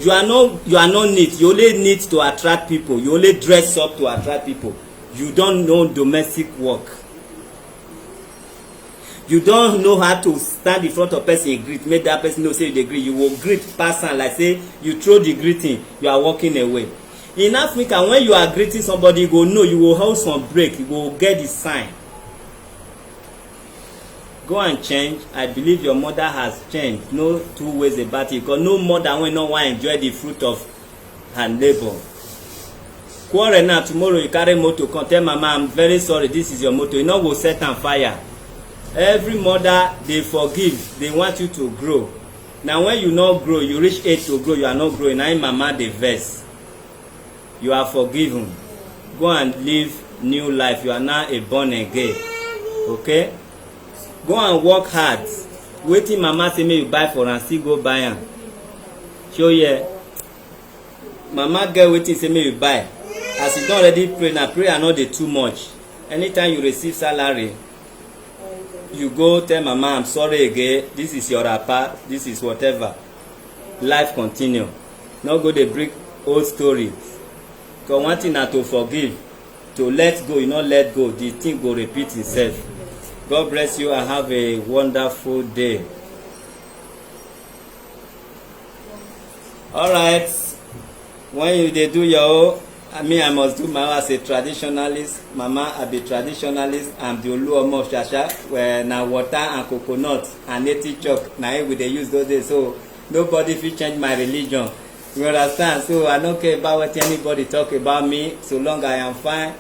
[SPEAKER 1] You are not neat. You only need to attract people. You only dress up to attract people. You don't know domestic work. You don't know how to stand in front of person and greet, make that person know say you dey greet. You will greet person like say you throw the greeting, you are walking away. In Africa, when you are greeting somebody, you go know, you will hold some break, you will get the sign. Go and change. I believe your mother has changed. No two ways about it. Because no mother will not want to enjoy the fruit of her labor. Quarrel now, tomorrow you carry motor, come tell mama, I'm very sorry, this is your motor. You know, go set on fire. Every mother, they forgive. They want you to grow. Now when you not grow, you reach age to grow, you are not growing. Now mama, they vex. You are forgiven. Go and live new life. You are now a born again. Okay? Go and work hard. Waiting mama say make you buy for and still go buy am. Show here. Mama get waiting say make you buy. As you don already pray, na prayer no dey too much. Anytime you receive salary, you go tell mama, I'm sorry again, this is your wrapper, this is whatever. Life continue. No go dey bring old stories. Because one thing na to forgive, to let go. You not let go, the thing go repeat itself. God bless you and have a wonderful day. All right. When you dey do your own, I must do my own as a traditionalist. Mama, I be traditionalist. I'm the Oluomo Shasha, where na water and coconut and native chalk. Na we dey use those days. So nobody fit change my religion. You understand? So I don't care about what anybody talk about me. So long I am fine.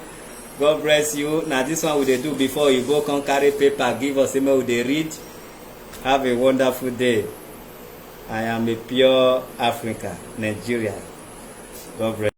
[SPEAKER 1] God bless you. Now this one we dey do before you go come carry paper, give us email we dey read. Have a wonderful day. I am a pure African, Nigeria. God bless.